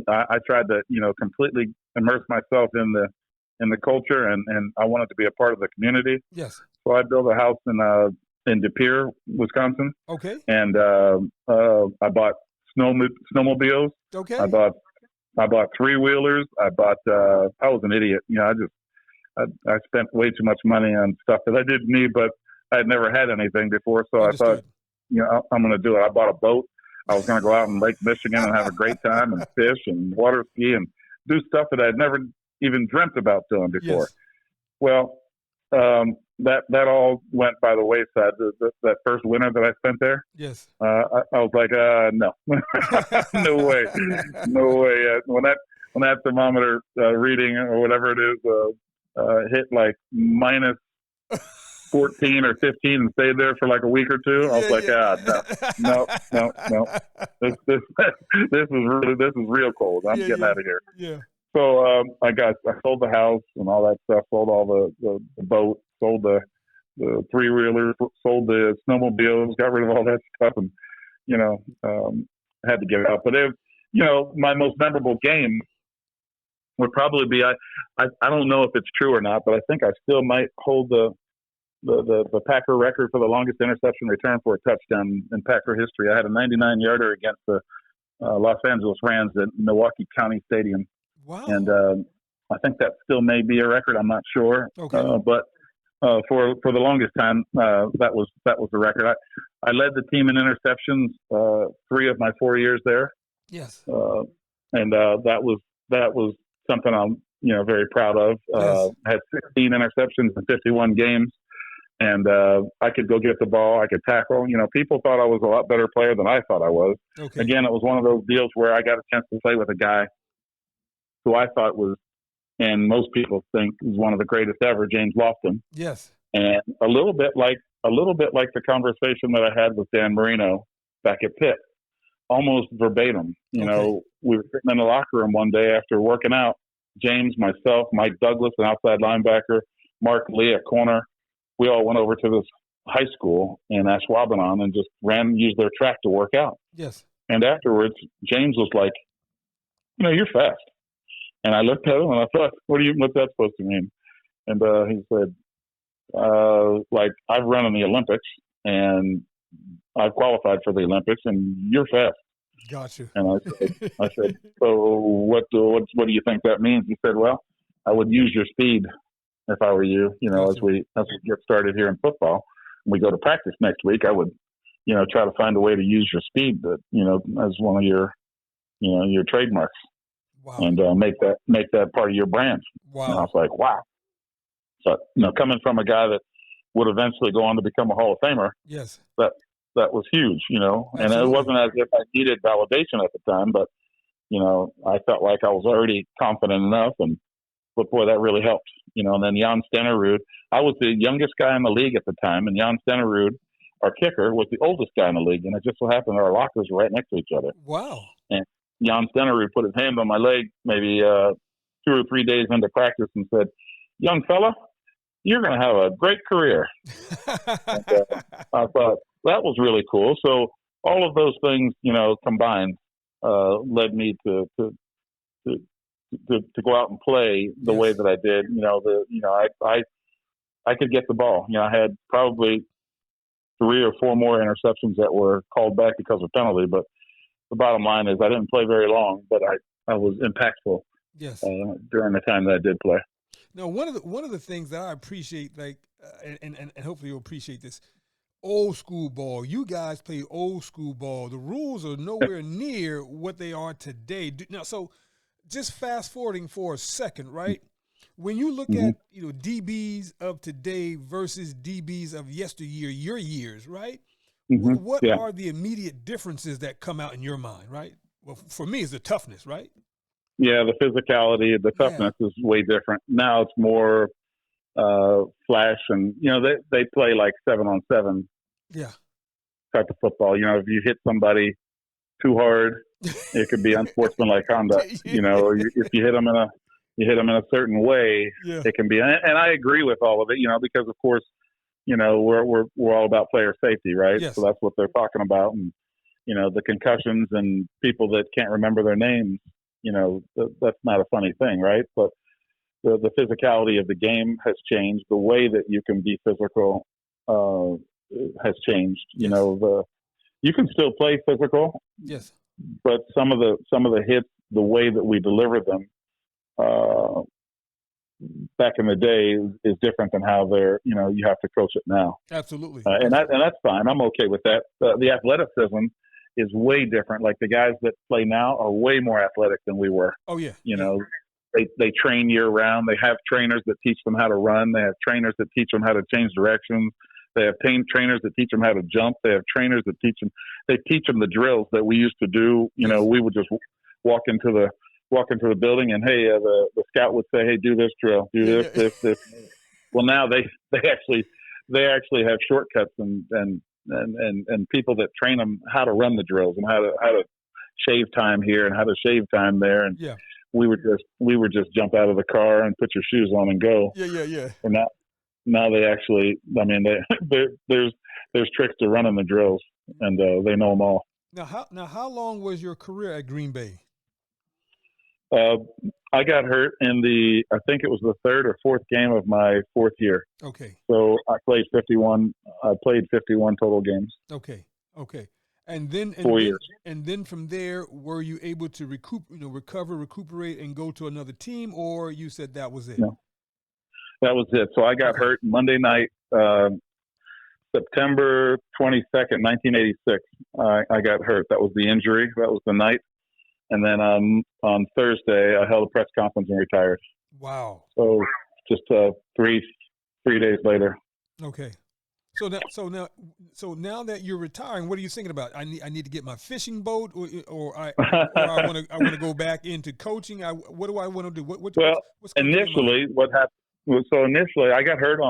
I tried to, completely immerse myself in the culture, and I wanted to be a part of the community. Yes. So I built a house in De Pere, Wisconsin. Okay. And I bought snowmobiles. Okay. I bought three-wheelers. I was an idiot. I spent way too much money on stuff that I didn't need, but I had never had anything before. So Understood. I thought, I'm going to do it. I bought a boat. I was going to go out in Lake Michigan and have a great time and fish and water ski and do stuff that I'd never even dreamt about doing before. Yes. Well, that all went by the wayside. That first winter that I spent there. Yes. I was like, no, no way, no way. When that thermometer reading or whatever it is hit like minus 14 or 15 and stayed there for like a week or two, I was like, no. This is real cold. I'm getting out of here. Yeah. So I sold the house and all that stuff, sold all the boat, sold the three-wheelers, sold the snowmobiles, got rid of all that stuff, and had to get it out. But my most memorable game would probably be I don't know if it's true or not, but I think I still might hold the Packer record for the longest interception return for a touchdown in Packer history. I had a 99-yarder against the Los Angeles Rams at Milwaukee County Stadium. Wow. And I think that still may be a record. I'm not sure. Okay. But for the longest time, that was the record. I led the team in interceptions 3 of my 4 years there. Yes. And that was something I'm very proud of. Yes. Had 16 interceptions in 51 games. And I could go get the ball. I could tackle. People thought I was a lot better player than I thought I was. Okay. Again, it was one of those deals where I got a chance to play with a guy who I thought was, and most people think is one of the greatest ever, James Lofton. Yes. And a little bit like the conversation that I had with Dan Marino back at Pitt, almost verbatim. We were sitting in the locker room one day after working out. James, myself, Mike Douglas, an outside linebacker, Mark Lee, a corner. We all went over to this high school in Ashwaubenon and just used their track to work out. Yes. And afterwards, James was like, you're fast. And I looked at him and I thought, what's that supposed to mean? And he said, I've run in the Olympics and I've qualified for the Olympics and you're fast. Gotcha. And I said, so what do you think that means? He said, well, I would use your speed if I were you, Gotcha. as we get started here in football and we go to practice next week, I would, try to find a way to use your speed, but, as one of your trademarks. Wow. And make that part of your brand. Wow. And I was like, wow. So, coming from a guy that would eventually go on to become a Hall of Famer, yes, that was huge, Absolutely. And it wasn't as if I needed validation at the time, but, I felt like I was already confident enough, but boy, that really helped, and then Jan Stenerud, I was the youngest guy in the league at the time, and Jan Stenerud, our kicker, was the oldest guy in the league, and it just so happened our lockers were right next to each other. Wow. And Jan Stenerud put his hand on my leg maybe 2 or 3 days into practice and said, young fella, you're going to have a great career. And, I thought that was really cool. So all of those things, combined, led me to go out and play the way that I did. I could get the ball. I had probably 3 or 4 more interceptions that were called back because of penalty, but the bottom line is I didn't play very long, but I was impactful. Yes. During the time that I did play. Now, one of the things that I appreciate, and hopefully you'll appreciate this, old school ball. You guys play old school ball. The rules are nowhere near what they are today. Now, so just fast forwarding for a second, right? When you look at DBs of today versus DBs of yesteryear, your years, right? What are the immediate differences that come out in your mind, right? Well, for me, it's the toughness, right? Yeah, the physicality, the toughness is way different. Now it's more flash, and they play like 7-on-7 type of football. If you hit somebody too hard, it could be unsportsmanlike conduct. If you hit them in a certain way, it can be. And I agree with all of it. Because of course, we're all about player safety, right? Yes. So that's what they're talking about, and the concussions and people that can't remember their names. That's not a funny thing, right? But the physicality of the game has changed. The way that you can be physical has changed. Yes. You can still play physical, yes, but some of the hits, the way that we deliver them back in the day is different than how they're. You have to coach it now. Absolutely, and that's fine. I'm okay with that. The athleticism is way different. Like the guys that play now are way more athletic than we were. Oh yeah. They train year round. They have trainers that teach them how to run. They have trainers that teach them how to change directions. They have trainers that teach them how to jump. They have trainers that teach them the drills that we used to do. We would just walk into the building and hey, the scout would say, hey, do this drill, do this. Well, now they actually have shortcuts and people that train them how to run the drills and how to shave time here and how to shave time there. And we would just jump out of the car and put your shoes on and go. Yeah. And now they actually, there's tricks to running the drills, and they know them all. Now how long was your career at Green Bay? I got hurt in I think it was the 3rd or 4th game of my 4th year. Okay. So I played 51 total games. Okay. And then 4 years. And then from there, were you able to recuperate, and go to another team, or you said that was it? No, that was it. So I got hurt Monday night, September 22nd, 1986. I got hurt. That was the injury. That was the night. And then on Thursday, I held a press conference and retired. Wow. So just 3 days later. Okay. So now that you're retiring, what are you thinking about? I need to get my fishing boat, or I want to go back into coaching. What do I want to do? What's initially what happened? So initially, I got hurt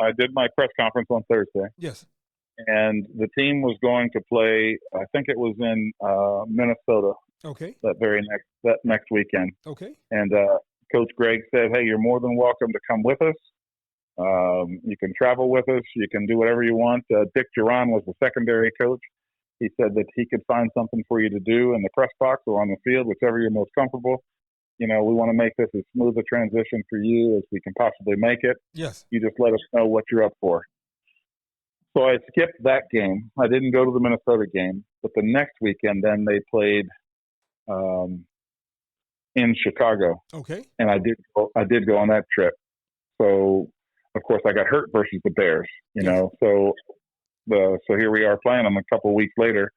I did my press conference on Thursday. Yes. And the team was going to play. I think it was in Minnesota. Okay. That next weekend. Okay. And Coach Greg said, "Hey, you're more than welcome to come with us. You can travel with us. You can do whatever you want. Dick Duran was the secondary coach. He said that he could find something for you to do in the press box or on the field, whichever you're most comfortable. We want to make this as smooth a transition for you as we can possibly make it. Yes. You just let us know what you're up for. So I skipped that game. I didn't go to the Minnesota game, but the next weekend then they played in Chicago. Okay. And I did go on that trip. So of course I got hurt versus the Bears, know. So here we are playing them a couple of weeks later.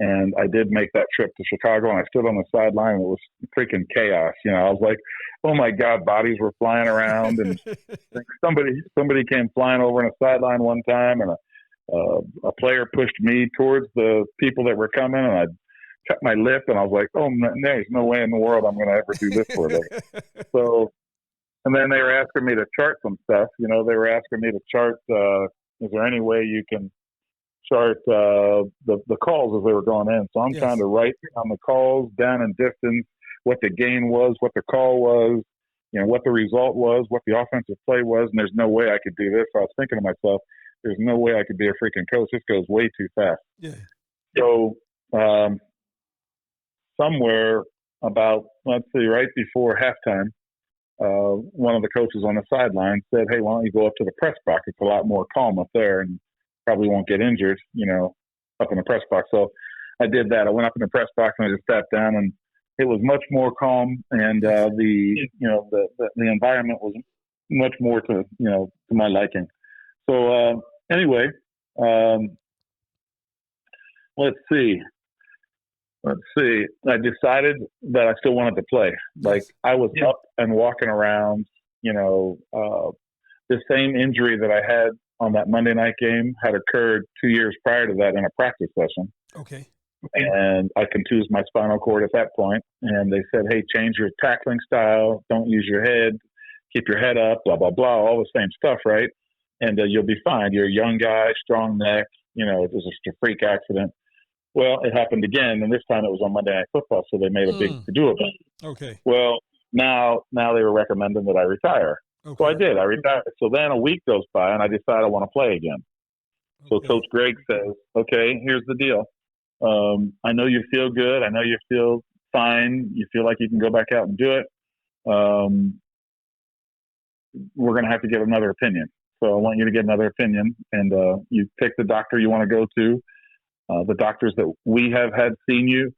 And I did make that trip to Chicago, and I stood on the sideline, and it was freaking chaos. I was like, oh, my God, bodies were flying around. And somebody came flying over on a sideline one time, and a player pushed me towards the people that were coming, and I cut my lip, and I was like, oh, there's no way in the world I'm going to ever do this for them. So, and then they were asking me to chart some stuff. They were asking me to chart, is there any way you can chart the calls as they were going in. So I'm trying to write on the calls, down in distance, what the gain was, what the call was, what the result was, what the offensive play was, and there's no way I could do this. So I was thinking to myself, there's no way I could be a freaking coach. This goes way too fast. Yeah. So somewhere about, let's see, right before halftime, one of the coaches on the sideline said, hey, why don't you go up to the press box? It's a lot more calm up there, and probably won't get injured, up in the press box. So I did that. I went up in the press box and I just sat down, and it was much more calm, and the environment was much more to my liking. So anyway, let's see. I decided that I still wanted to play. Like I was up and walking around. The same injury that I had on that Monday night game had occurred 2 years prior to that in a practice session. Okay. And I contused my spinal cord at that point. And they said, hey, change your tackling style. Don't use your head. Keep your head up, blah, blah, blah, all the same stuff, right? And you'll be fine. You're a young guy, strong neck. It was just a freak accident. Well, it happened again, and this time it was on Monday Night Football, so they made a big to-do about it. Okay. Well, now they were recommending that I retire. Okay. So I did. I retired. So then a week goes by, and I decide I want to play again. So Coach Greg says, okay, here's the deal. I know you feel good. I know you feel fine. You feel like you can go back out and do it. We're going to have to get another opinion. So I want you to get another opinion, and you pick the doctor you want to go to. The doctors that we have had see you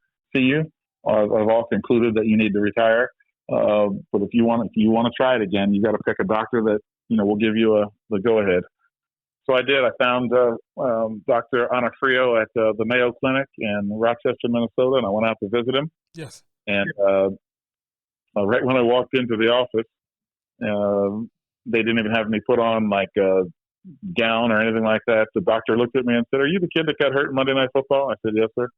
have all concluded that you need to retire. But if you want to try it again, you got to pick a doctor that will give you the go ahead. So I did. I found Dr. Anafrio at the Mayo Clinic in Rochester, Minnesota, and I went out to visit him. Yes. And right when I walked into the office, they didn't even have me put on like a gown or anything like that. The doctor looked at me and said, "Are you the kid that got hurt in Monday Night Football?" I said, "Yes, sir."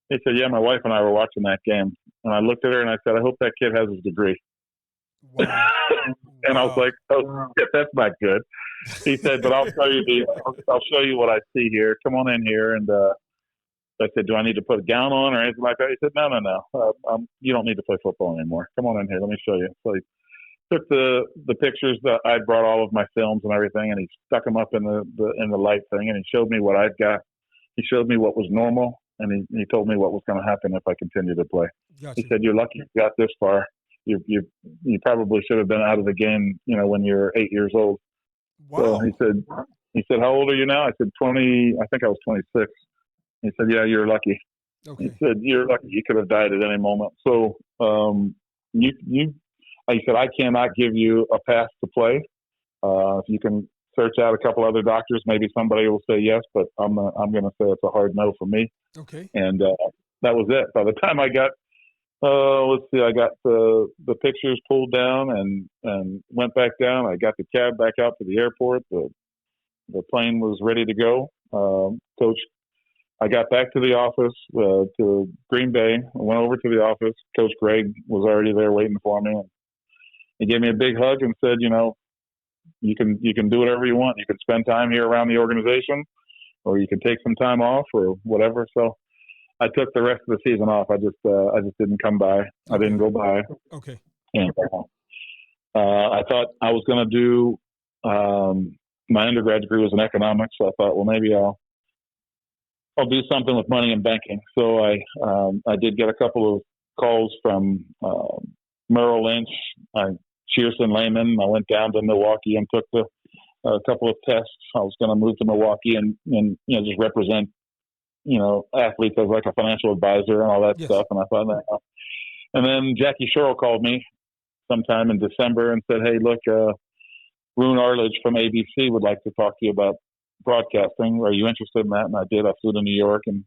He said, "Yeah, my wife and I were watching that game." And I looked at her and I said, "I hope that kid has his degree." Wow. And I was like, "Oh, shit, that's not good." He said, "But I'll show you what I see here. Come on in here." And I said, "Do I need to put a gown on or anything like that?" He said, No. You don't need to play football anymore. Come on in here. Let me show you." So he took the pictures that I brought, all of my films and everything, and he stuck them up in the light thing, and he showed me what I'd got. He showed me what was normal, and he told me what was going to happen if I continued to play. Gotcha. He said, "You're lucky you got this far. You probably should have been out of the game, when you're 8 years old." Wow. So he said, "How old are you now?" I said, 20. I think I was 26. He said, "Yeah, you're lucky." Okay. He said, "You're lucky. You could have died at any moment." So he said, "I cannot give you a pass to play. If you can search out a couple other doctors, maybe somebody will say yes, but I'm going to say it's a hard no for me." Okay. And that was it. By the time I got, I got the pictures pulled down and went back down. I got the cab back out to the airport. The plane was ready to go. Coach, I got back to the office, to Green Bay. I went over to the office. Coach Greg was already there waiting for me. And he gave me a big hug and said, you can do whatever you want. You can spend time here around the organization, or you can take some time off or whatever. So I took the rest of the season off. I just didn't come by. I didn't go by. Okay. And I thought I was going to do My undergrad degree was in economics, so I thought, well, maybe I'll do something with money and banking. So I did get a couple of calls from Merrill Lynch, Shearson Lehman. I went down to Milwaukee and took a couple of tests. I was going to move to Milwaukee and just represent athletes as like a financial advisor and all that stuff. And I thought that. And then Jackie Sherrill called me sometime in December and said, "Hey, look, Rune Arledge from ABC would like to talk to you about broadcasting. Are you interested in that?" And I did. I flew to New York and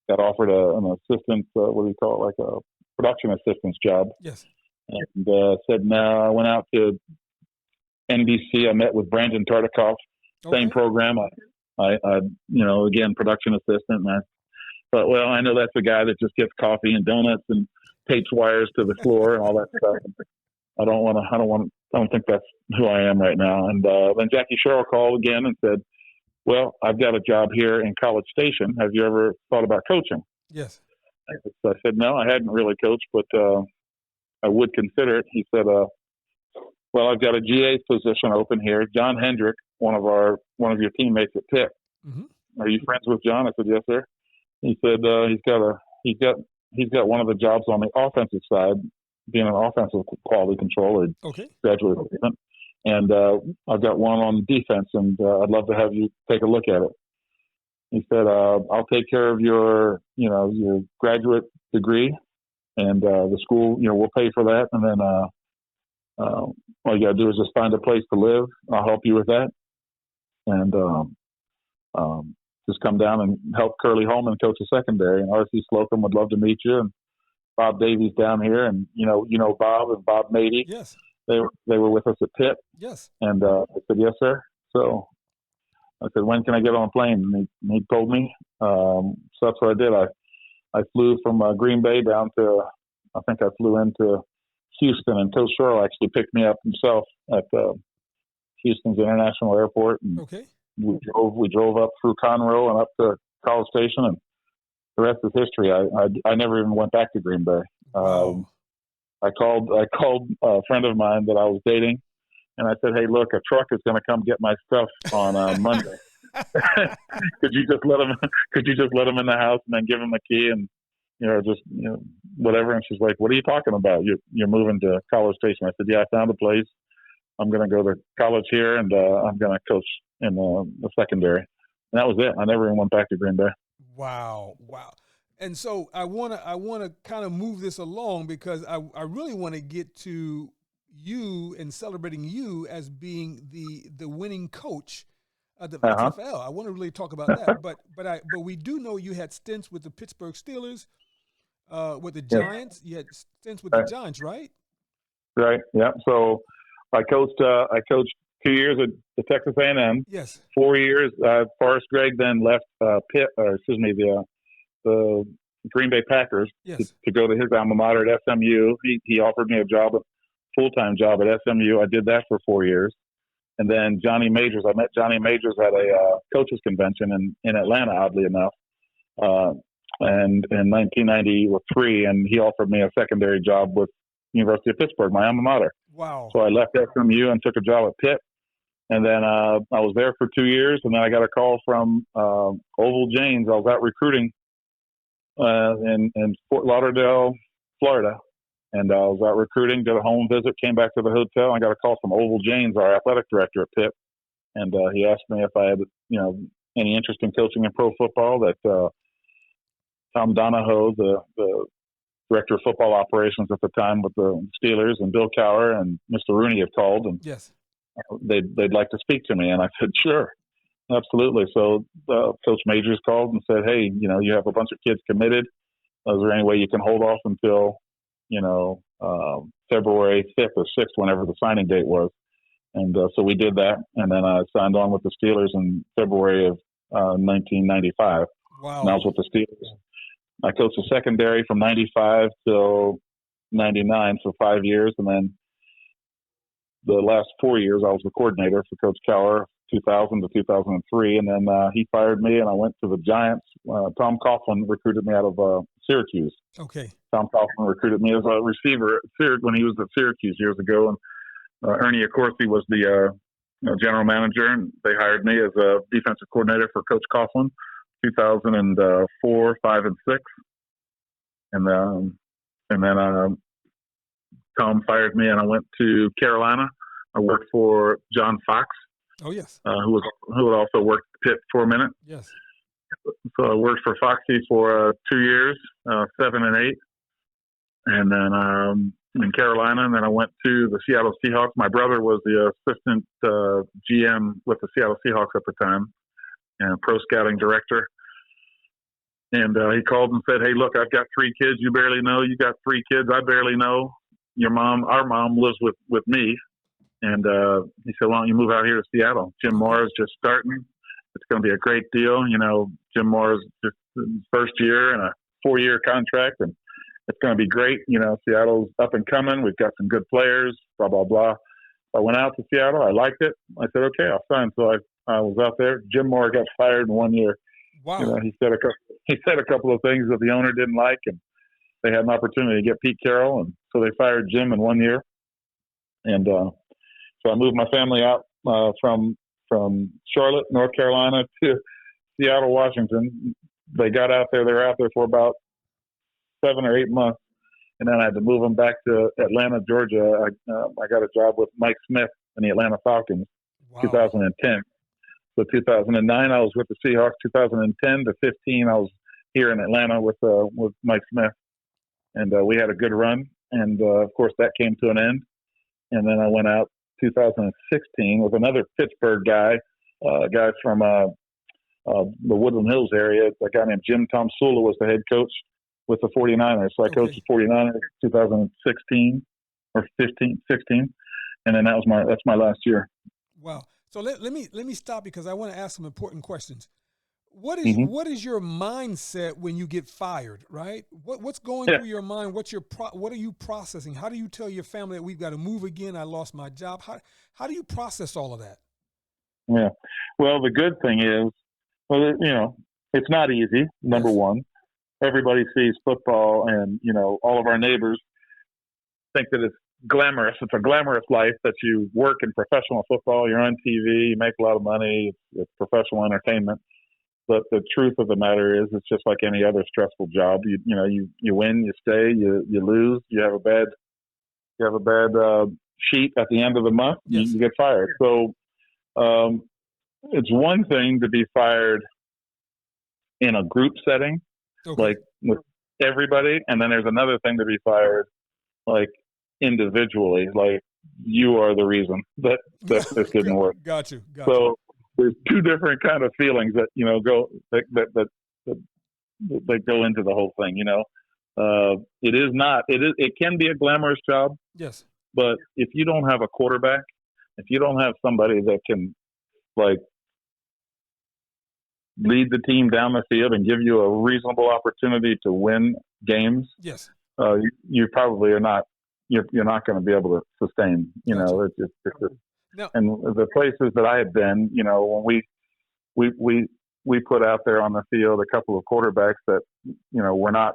got offered an assistant, what do you call it, like a production assistant's job. Yes. And said no. I went out to NBC. I met with Brandon Tartikoff, same program. I again, production assistant. And I thought, well, I know that's a guy that just gets coffee and donuts and tapes wires to the floor and all that stuff. I don't think that's who I am right now. And then Jackie Sherrill called again and said, "Well, I've got a job here in College Station. Have you ever thought about coaching?" Yes. So I said, no, I hadn't really coached, but I would consider it. He said, "Well, I've got a GA position open here. John Hendrick, one of your teammates at Pitt. Mm-hmm. Are you friends with John?" I said, "Yes, sir." He said he's got one of the jobs on the offensive side, being an offensive quality control or graduate assistant, and I've got one on defense, and I'd love to have you take a look at it." He said, "I'll take care of your graduate degree, and the school, we'll pay for that, and then all you got to do is just find a place to live. I'll help you with that, and just come down and help Curly Holman coach a secondary. And R.C. Slocum would love to meet you, and Bob Davies down here, and Bob and Bob Mady. Yes, they were with us at Pitt. Yes, and I said, "Yes, sir." So I said, "When can I get on a plane?" And he told me. So that's what I did. I flew from Green Bay down to, I think I flew into Houston, and Coach Sherrill actually picked me up himself at Houston's International Airport. And we drove up through Conroe and up to College Station, and the rest is history. I never even went back to Green Bay. Wow. I called a friend of mine that I was dating, and I said, "Hey, look, a truck is going to come get my stuff on Monday. Could you just let him in the house and then give him a key and whatever?" And she's like, "What are you talking about? You're moving to College Station?" I said, "Yeah, I found a place. I'm going to go to college here, and I'm going to coach in the secondary." And that was it. I never even went back to Green Bay. Wow. And so I want to kind of move this along, because I really want to get to you and celebrating you as being the winning coach of the XFL. I want to really talk about that. But we do know you had stints with the Pittsburgh Steelers, with the Giants. You had stints with the Giants, right? Right. Yeah. So I coached 2 years at the Texas A&M. Yes. 4 years. Forrest Gregg then left the Green Bay Packers to go to his alma mater at SMU. He offered me a full-time job at SMU. I did that for 4 years. And then Johnny Majors, I met Johnny Majors at a coaches convention in Atlanta, oddly enough, and in 1993, and he offered me a secondary job with University of Pittsburgh, my alma mater. Wow. So I left SMU and took a job at Pitt. And then I was there for 2 years, and then I got a call from Oval Janes. I was out recruiting in Fort Lauderdale, Florida. And I was out recruiting, did a home visit, came back to the hotel. I got a call from Oval Janes, our athletic director at Pitt. And he asked me if I had, any interest in coaching in pro football. That Tom Donahoe, the director of football operations at the time with the Steelers, and Bill Cowher and Mr. Rooney had called, and they'd like to speak to me. And I said, sure, absolutely. So Coach Majors called and said, hey, you have a bunch of kids committed. Is there any way you can hold off until, February 5th or 6th, whenever the signing date was? And so we did that. And then I signed on with the Steelers in February of 1995. Wow. And I was with the Steelers. I coached the secondary from 95 till 99 for 5 years. And then the last 4 years, I was the coordinator for Coach Cowher, 2000 to 2003. And then he fired me, and I went to the Giants. Tom Coughlin recruited me out of Syracuse. Okay. Tom Coughlin recruited me as a receiver when he was at Syracuse years ago. And Ernie Accorsi was the general manager, and they hired me as a defensive coordinator for Coach Coughlin, 2004, 5, and 6, and then Tom fired me, and I went to Carolina. I worked for John Fox. Oh yes. Who had also worked at Pitt for a minute. Yes. So I worked for Foxy for 2 years, 7 and 8, and then in Carolina, and then I went to the Seattle Seahawks. My brother was the assistant GM with the Seattle Seahawks at the time, and pro scouting director. And he called and said, "Hey, look, I've got 3 kids you barely know. You got 3 kids I barely know. Our mom lives with me." And he said, "Why don't you move out here to Seattle? Jim Moore's just starting. It's going to be a great deal. Jim Moore's just his first year and a 4-year contract, and it's going to be great. Seattle's up and coming. We've got some good players, blah, blah, blah." I went out to Seattle. I liked it. I said, "Okay, I'll sign." So I was out there. Jim Moore got fired in 1 year. Wow. He said a couple of things that the owner didn't like, and they had an opportunity to get Pete Carroll, and so they fired Jim in 1 year. And so I moved my family out from Charlotte, North Carolina, to Seattle, Washington. They got out there. They were out there for about 7 or 8 months, and then I had to move them back to Atlanta, Georgia. I got a job with Mike Smith in the Atlanta Falcons, Wow. 2010. So 2009, I was with the Seahawks. 2010 to 15, I was here in Atlanta with Mike Smith, and we had a good run. And of course, that came to an end. And then I went out 2016 with another Pittsburgh guy, a guy from the Woodland Hills area. A guy named Jim Tomsula was the head coach with the 49ers. So I coached the 49ers 2016 or 16, and then that's my last year. Wow. So let me stop, because I want to ask some important questions. What is your mindset when you get fired, right? What's going through your mind? What are you processing? How do you tell your family that we've got to move again? I lost my job. How do you process all of that? Yeah. Well, the good thing is, it's not easy. Number one, everybody sees football, and all of our neighbors think that it's glamorous. It's a glamorous life that you work in professional football. You're on TV. You make a lot of money. It's professional entertainment. But the truth of the matter is, it's just like any other stressful job. You win, you stay, you lose, you have a bad sheet at the end of the month. Yes. You get fired. So it's one thing to be fired in a group setting, like with everybody, and then there's another thing to be fired like individually, like you are the reason that this didn't work. Got you. So there's 2 different kind of feelings that that go into the whole thing. It can be a glamorous job. Yes. But if you don't have a quarterback, if you don't have somebody that can lead the team down the field and give you a reasonable opportunity to win games, yes, you probably are not. You're not going to be able to sustain. It's just no. And the places that I had been, when we put out there on the field a couple of quarterbacks that were not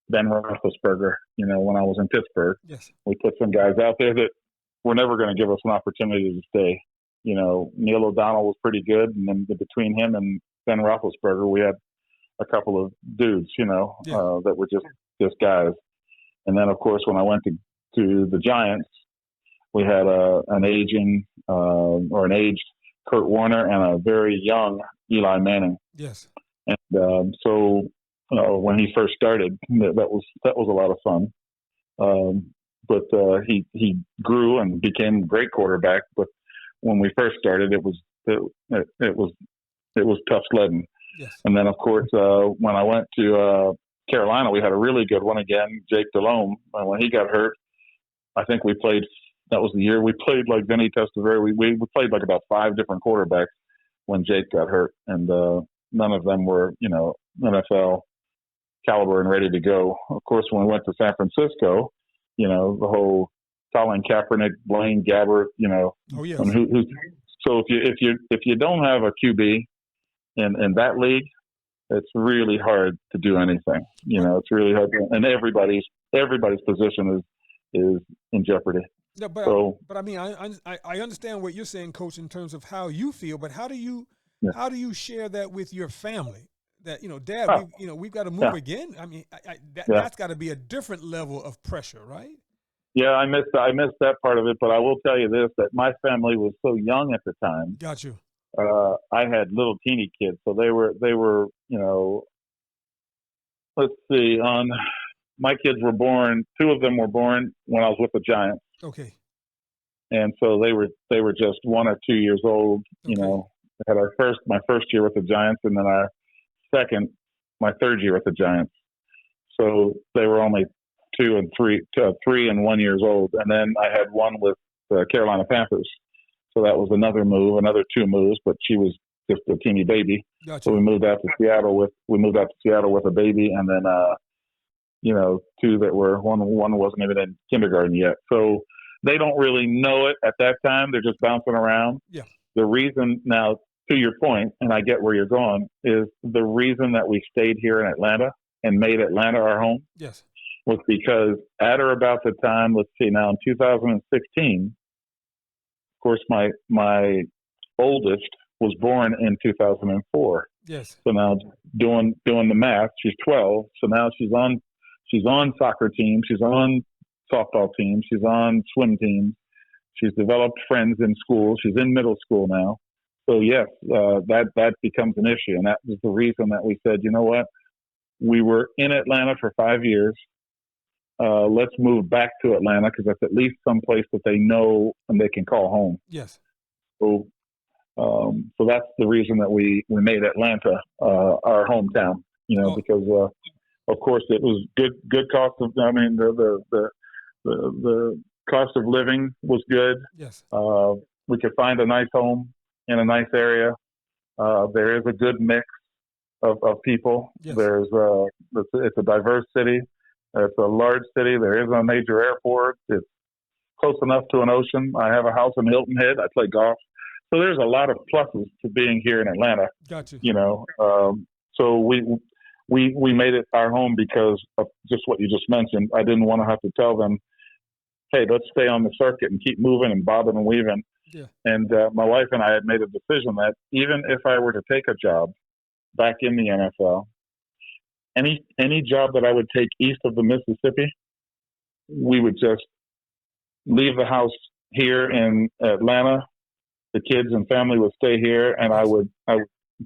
Ben Roethlisberger. When I was in Pittsburgh, yes, we put some guys out there that were never going to give us an opportunity to stay. Neil O'Donnell was pretty good, and then between him and Ben Roethlisberger, we had a couple of dudes, that were just guys. And then, of course, when I went to the Giants, we had an aged Kurt Warner and a very young Eli Manning. Yes. And so when he first started, that was a lot of fun. But he grew and became a great quarterback. But when we first started, it was tough sledding. Yes. And then, of course, when I went to Carolina, we had a really good one again, Jake Delhomme. When he got hurt, I think we played. That was the year we played like Vinny Testaverde. We played like about 5 different quarterbacks when Jake got hurt, and none of them were NFL caliber and ready to go. Of course, when we went to San Francisco, the whole Colin Kaepernick, Blaine Gabbert, Oh yes. And so if you don't have a QB in that league, it's really hard to do anything. It's really hard, and everybody's position is in jeopardy. Yeah, So, but I mean, I understand what you're saying, Coach, in terms of how you feel. But how do you share that with your family? That Dad, we've got to move again. I mean, that's got to be a different level of pressure, right? Yeah, I missed that part of it, but I will tell you this: that my family was so young at the time. Got you. I had little teeny kids, so they were let's see, my kids were born. 2 of them were born when I was with the Giants. Okay. And so they were just 1 or 2 years old. Okay. I had my first year with the Giants, and then my third year with the Giants. So they were only 3 and 1 years old. And then I had one with the Carolina Panthers. So that was another 2 moves, but she was just a teeny baby. Gotcha. So we moved out to Seattle with a baby, and then 2 that were one wasn't even in kindergarten yet. So they don't really know it at that time. They're just bouncing around. Yeah. The reason now, to your point, and I get where you're going, is the reason that we stayed here in Atlanta and made Atlanta our home. Yes. Was because at or about the time, let's see now, in 2016, of course, my oldest was born in 2004. Yes. So now doing the math, she's 12. So now she's on soccer teams, she's on softball teams, she's on swim teams. She's developed friends in school. She's in middle school now. So yes, that becomes an issue, and that was the reason that we said, you know what, we were in Atlanta for 5 years. Let's move back to Atlanta because that's at least someplace that they know and they can call home. Yes. So that's the reason that we made Atlanta our hometown. Because of course it was good cost of. I mean the cost of living was good. Yes. We could find a nice home in a nice area. There is a good mix of people. Yes. It's a diverse city. It's a large city. There is a major airport. It's close enough to an ocean. I have a house in Hilton Head. I play golf. So there's a lot of pluses to being here in Atlanta. Gotcha. So we made it our home because of just what you just mentioned. I didn't want to have to tell them, hey, let's stay on the circuit and keep moving and bobbing and weaving. Yeah. And my wife and I had made a decision that even if I were to take a job back in the NFL, any job that I would take east of the Mississippi, we would just leave the house here in Atlanta. The kids and family would stay here, and I would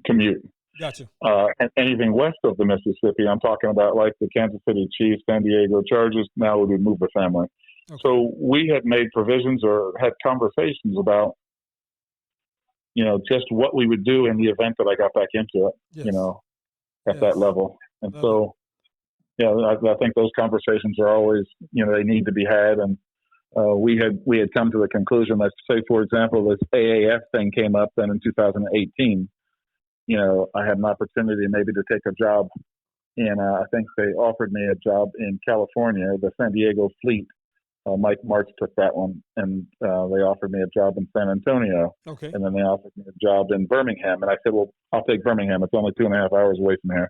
commute. Gotcha. And anything west of the Mississippi, I'm talking about like the Kansas City Chiefs, San Diego Chargers, now we would move the family. Okay. So we had made provisions or had conversations about, just what we would do in the event that I got back into it, yes. At that level. And so, I think those conversations are always, they need to be had. And we had come to the conclusion that, say, for example, this AAF thing came up then in 2018. I had an opportunity maybe to take a job in, I think they offered me a job in California, the San Diego Fleet. Mike Martz took that one, and they offered me a job in San Antonio. Okay. And then they offered me a job in Birmingham. And I said, well, I'll take Birmingham. It's only 2.5 hours away from here.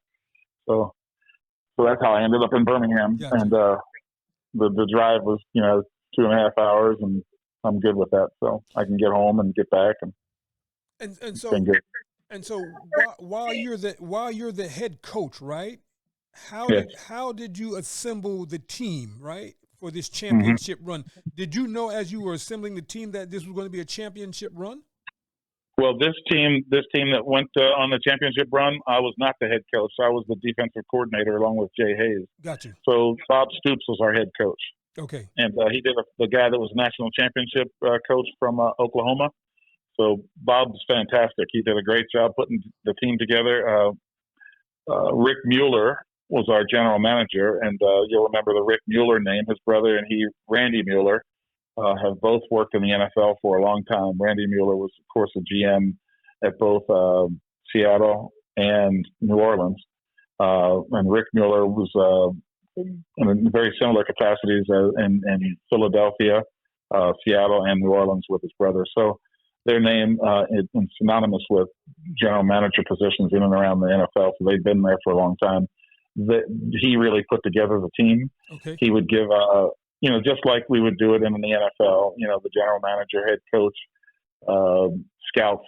So that's how I ended up in Birmingham. Gotcha. And the drive was, 2.5 hours, and I'm good with that. So I can get home and get back. And so while you're the head coach, right? How did you assemble the team, right, for this championship run? Did you know as you were assembling the team that this was going to be a championship run? Well, this team that went on the championship run, I was not the head coach. I was the defensive coordinator along with Jay Hayes. Gotcha. So Bob Stoops was our head coach. Okay. And he did the guy that was national championship coach from Oklahoma. So Bob's fantastic. He did a great job putting the team together. Rick Mueller was our general manager, and you'll remember the Rick Mueller name. His brother and Randy Mueller, have both worked in the NFL for a long time. Randy Mueller was, of course, a GM at both Seattle and New Orleans. And Rick Mueller was in very similar capacities in Philadelphia, Seattle, and New Orleans with his brother. So their name is synonymous with general manager positions in and around the NFL. So they've been there for a long time. He really put together the team. Okay. He would give just like we would do it in the NFL, the general manager, head coach, scouts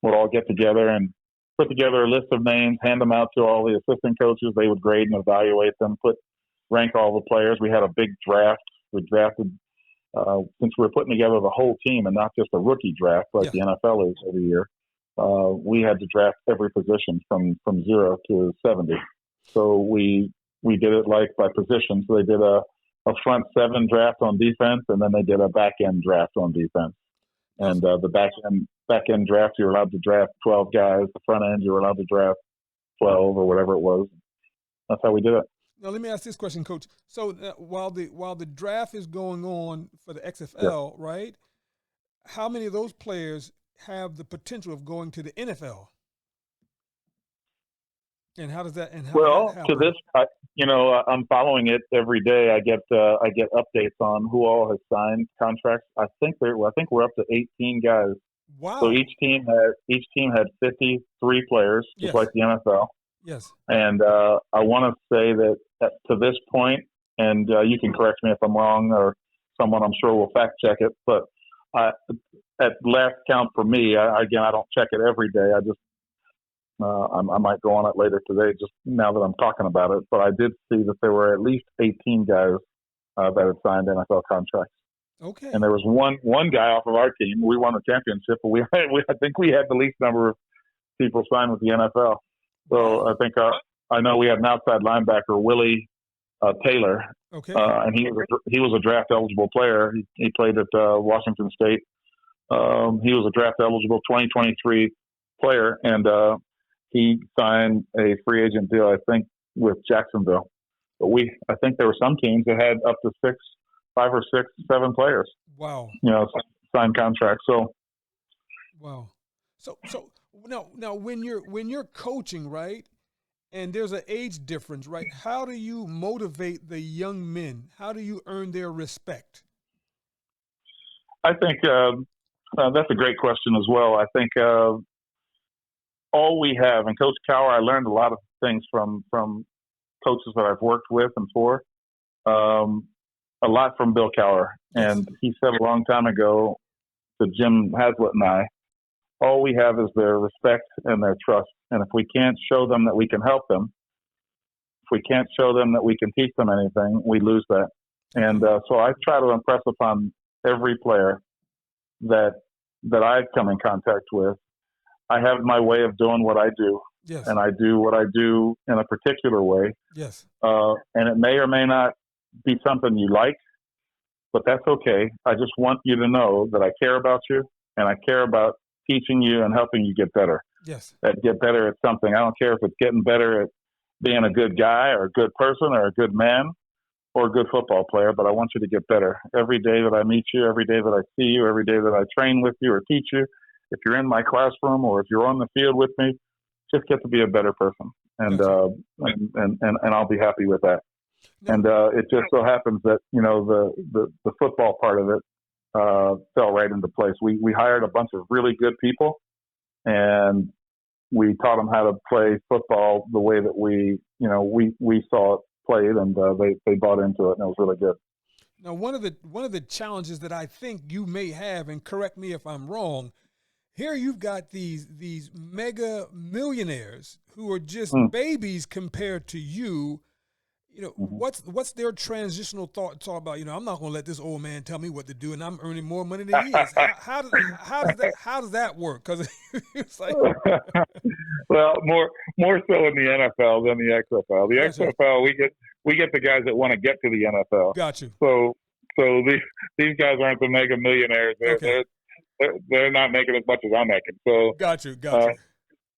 would all get together and put together a list of names, hand them out to all the assistant coaches. They would grade and evaluate them, rank all the players. We had a big draft. We drafted, since we were putting together the whole team and not just a rookie draft like the NFL is every year, we had to draft every position from 0 to 70. So we did it like by position. So they did a front 7 draft on defense, and then they did a back end draft on defense. And the back end draft, you were allowed to draft 12 guys. The front end, you were allowed to draft 12 or whatever it was. That's how we did it. Now let me ask this question, Coach. So while the draft is going on for the XFL, right? How many of those players have the potential of going to the NFL? And how does that? And how does that happen? To this, I'm following it every day. I get updates on who all has signed contracts. I think we're up to 18 guys. Wow! So each team had 53 players, just like the NFL. Yes. And I want to say that to this point, and you can correct me if I'm wrong, or someone I'm sure will fact check it. But at last count for me, I don't check it every day. I just I might go on it later today, just now that I'm talking about it. But I did see that there were at least 18 guys that had signed NFL contracts. Okay. And there was one guy off of our team. We won a championship, but I think we had the least number of people signed with the NFL. So I think I know we had an outside linebacker, Willie Taylor. Okay. And he was a draft eligible player. He played at Washington State. He was a draft eligible 2023 player, and he signed a free agent deal, I think, with Jacksonville. But I think there were some teams that had up to 5 or 6, 7 players. Wow. Signed contracts. So. Wow. So now when you're coaching, right, and there's an age difference, right? How do you motivate the young men? How do you earn their respect? I think that's a great question as well. I think all we have, and Coach Cower, I learned a lot of things from coaches that I've worked with and for. A lot from Bill Cower. And he said a long time ago to Jim Haslett and I, all we have is their respect and their trust. And if we can't show them that we can help them, if we can't show them that we can teach them anything, we lose that. And so I try to impress upon every player that I come in contact with, I have my way of doing what I do. Yes. And I do what I do in a particular way. Yes. And it may or may not be something you like, but that's okay. I just want you to know that I care about you, and I care about teaching you and helping you get better. Yes. Get better at something. I don't care if it's getting better at being a good guy or a good person or a good man or a good football player, but I want you to get better. Every day that I meet you, every day that I see you, every day that I train with you or teach you, if you're in my classroom or if you're on the field with me, just get to be a better person. And and I'll be happy with that. And it just so happens that, the football part of it fell right into place. We hired a bunch of really good people, and we taught them how to play football the way that we saw it played, and they bought into it, and it was really good. Now, one of the challenges that I think you may have, and correct me if I'm wrong, here you've got these mega millionaires who are just babies compared to you. What's their transitional thoughts about? I'm not going to let this old man tell me what to do, and I'm earning more money than he is. How does that work? Because it's like, well, more so in the NFL than the XFL. The XFL, we get the guys that want to get to the NFL. Got you. So these guys aren't the mega millionaires. They're not making as much as I'm making. So got you.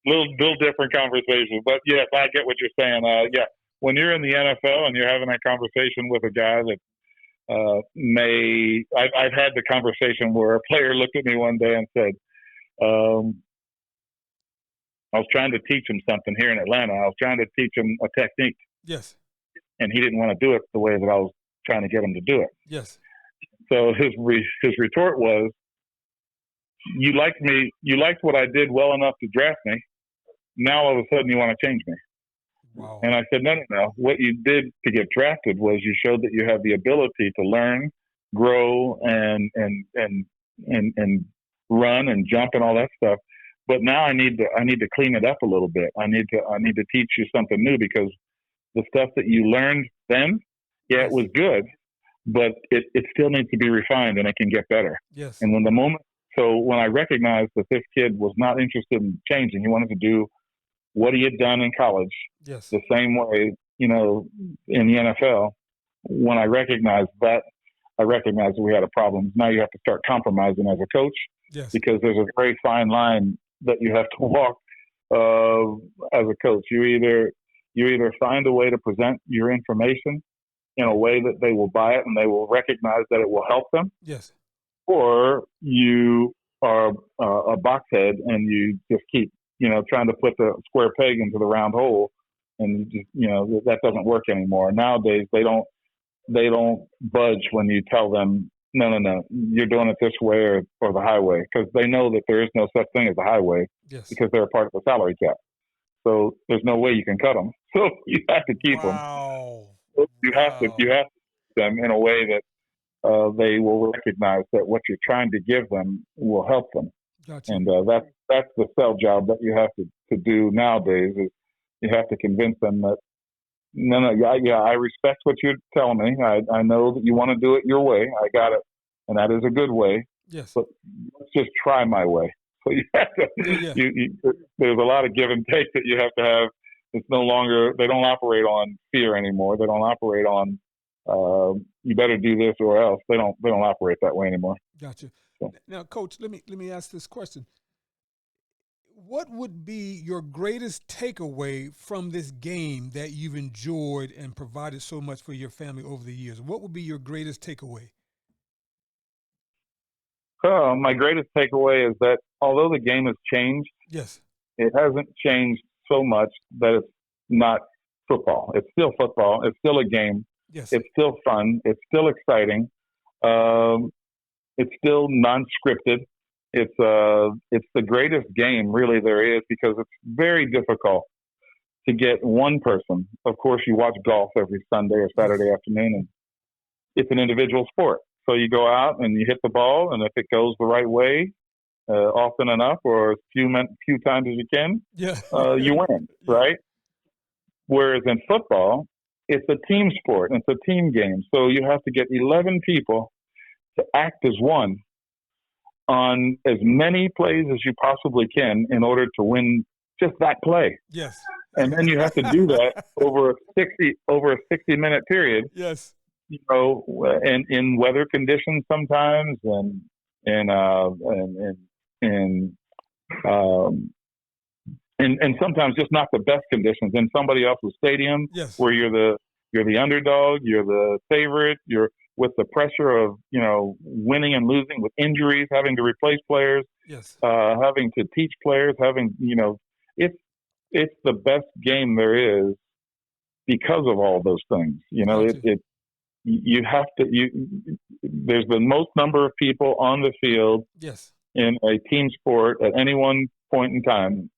Little different conversation, but yes, I get what you're saying. Yeah. When you're in the NFL and you're having that conversation with a guy that I've had the conversation where a player looked at me one day and said, I was trying to teach him something here in Atlanta. I was trying to teach him a technique. Yes. And he didn't want to do it the way that I was trying to get him to do it. Yes. So his retort was, you liked what I did well enough to draft me. Now all of a sudden you want to change me. Wow. And I said, no. What you did to get drafted was you showed that you have the ability to learn, grow, and run and jump and all that stuff. But now I need to clean it up a little bit. I need to teach you something new, because the stuff that you learned then, it was good, but it still needs to be refined, and it can get better. Yes. And when I recognized that this kid was not interested in changing, he wanted to do what he had done in college, yes, the same way, in the NFL. When I recognized that we had a problem. Now you have to start compromising as a coach, yes, because there's a very fine line that you have to walk as a coach. You either find a way to present your information in a way that they will buy it and they will recognize that it will help them, yes, or you are a boxhead and you just keep, trying to put the square peg into the round hole, and that doesn't work anymore. Nowadays, they don't budge when you tell them, no, you're doing it this way or the highway, because they know that there is no such thing as a highway, yes, because they're a part of the salary cap. So there's no way you can cut them. So you have to keep them. You have to keep them in a way that they will recognize that what you're trying to give them will help them. Gotcha. And that's the sell job that you have to do nowadays. Is you have to convince them that I respect what you're telling me. I know that you want to do it your way. I got it, and that is a good way. Yes. But let's just try my way. So you have to. There's a lot of give and take that you have to have. It's no longer. They don't operate on fear anymore. They don't operate on you better do this or else. They don't operate that way anymore. Gotcha. So. Now, Coach, let me ask this question. What would be your greatest takeaway from this game that you've enjoyed and provided so much for your family over the years? What would be your greatest takeaway? My greatest takeaway is that although the game has changed, yes, it hasn't changed so much that it's not football. It's still football. It's still a game. Yes. It's still fun. It's still exciting. It's still non-scripted. It's the greatest game really there is, because it's very difficult to get one person. Of course, you watch golf every Sunday or Saturday afternoon, and it's an individual sport. So you go out and you hit the ball, and if it goes the right way, often enough, or as few times as you can, you win, right? Whereas in football, it's a team sport, and it's a team game. So you have to get 11 people to act as one on as many plays as you possibly can in order to win just that play. Yes. And then you have to do that over a 60-minute period. Yes. And in weather conditions sometimes, and sometimes just not the best conditions in somebody else's stadium. Yes. Where you're the underdog, you're the favorite, you're with the pressure of, winning and losing, with injuries, having to replace players, yes, having to teach players, it's the best game there is because of all those things. There's the most number of people on the field, yes, in a team sport at any one point in time.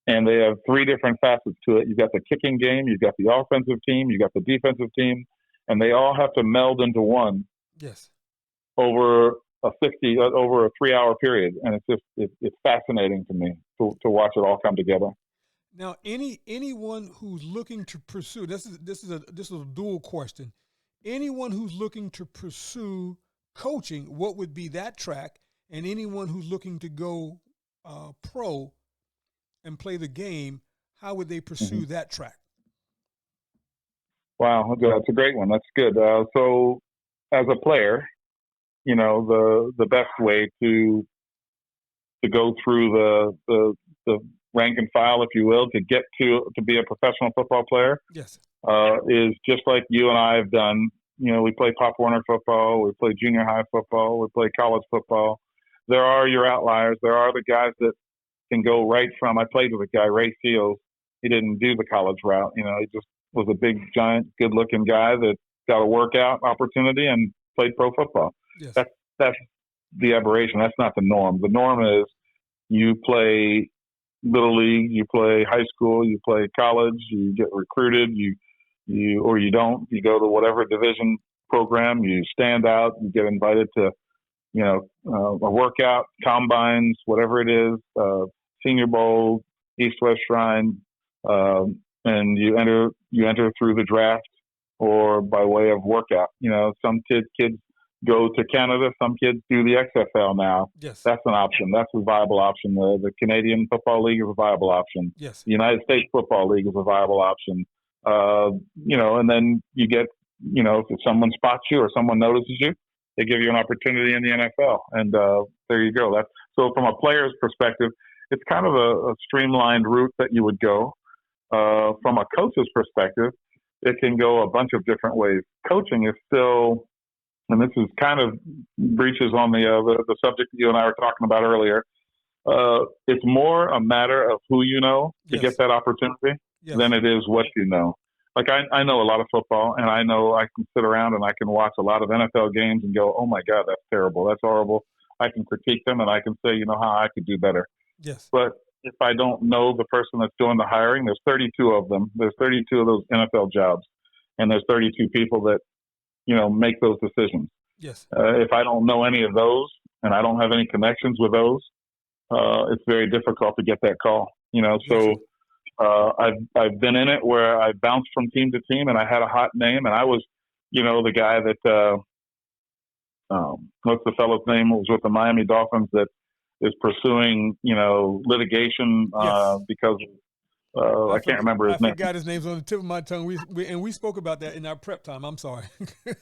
And they have three different facets to it. You've got the kicking game, you've got the offensive team, you've got the defensive team, and they all have to meld into one. Yes. Over a 3-hour period, and it's fascinating to me to watch it all come together. Now, anyone who's looking to pursue this is a dual question. Anyone who's looking to pursue coaching, what would be that track? And anyone who's looking to go pro and play the game, how would they pursue that track? Wow, that's a great one. That's good. So, as a player, the best way to go through the rank and file, if you will, to get to be a professional football player, yes, is just like you and I have done. We play Pop Warner football, we play junior high football, we play college football. There are your outliers. There are the guys that can go right from. I played with a guy, Ray Seals. He didn't do the college route. He just was a big, giant, good-looking guy that got a workout opportunity and played pro football. Yes. That's the aberration. That's not the norm. The norm is you play little league, you play high school, you play college, you get recruited, or you don't. You go to whatever division program, you stand out, you get invited to, a workout, combines, whatever it is, Senior Bowl, East-West Shrine, and you enter through the draft or by way of workout. Some kids go to Canada. Some kids do the XFL now. Yes. That's an option. That's a viable option. The Canadian Football League is a viable option. Yes. The United States Football League is a viable option. And then you get, if someone spots you or someone notices you, they give you an opportunity in the NFL. And there you go. So from a player's perspective, it's kind of a streamlined route that you would go. From a coach's perspective, it can go a bunch of different ways. Coaching is still, and this is kind of breaches on the subject that you and I were talking about earlier. It's more a matter of who you know to get that opportunity than it is what you know. Like I know a lot of football, and I know I can sit around and I can watch a lot of NFL games and go, oh my God, that's terrible. That's horrible. I can critique them and I can say, how I could do better. Yes. But if I don't know the person that's doing the hiring, there's 32 of them. There's 32 of those NFL jobs, and there's 32 people that, make those decisions. Yes. If I don't know any of those and I don't have any connections with those, it's very difficult to get that call. So I've been in it where I bounced from team to team, and I had a hot name, and I was, the guy that what's the fellow's name? It was with the Miami Dolphins that is pursuing, litigation because I can't remember his name. I forgot his name's on the tip of my tongue. We spoke about that in our prep time. I'm sorry.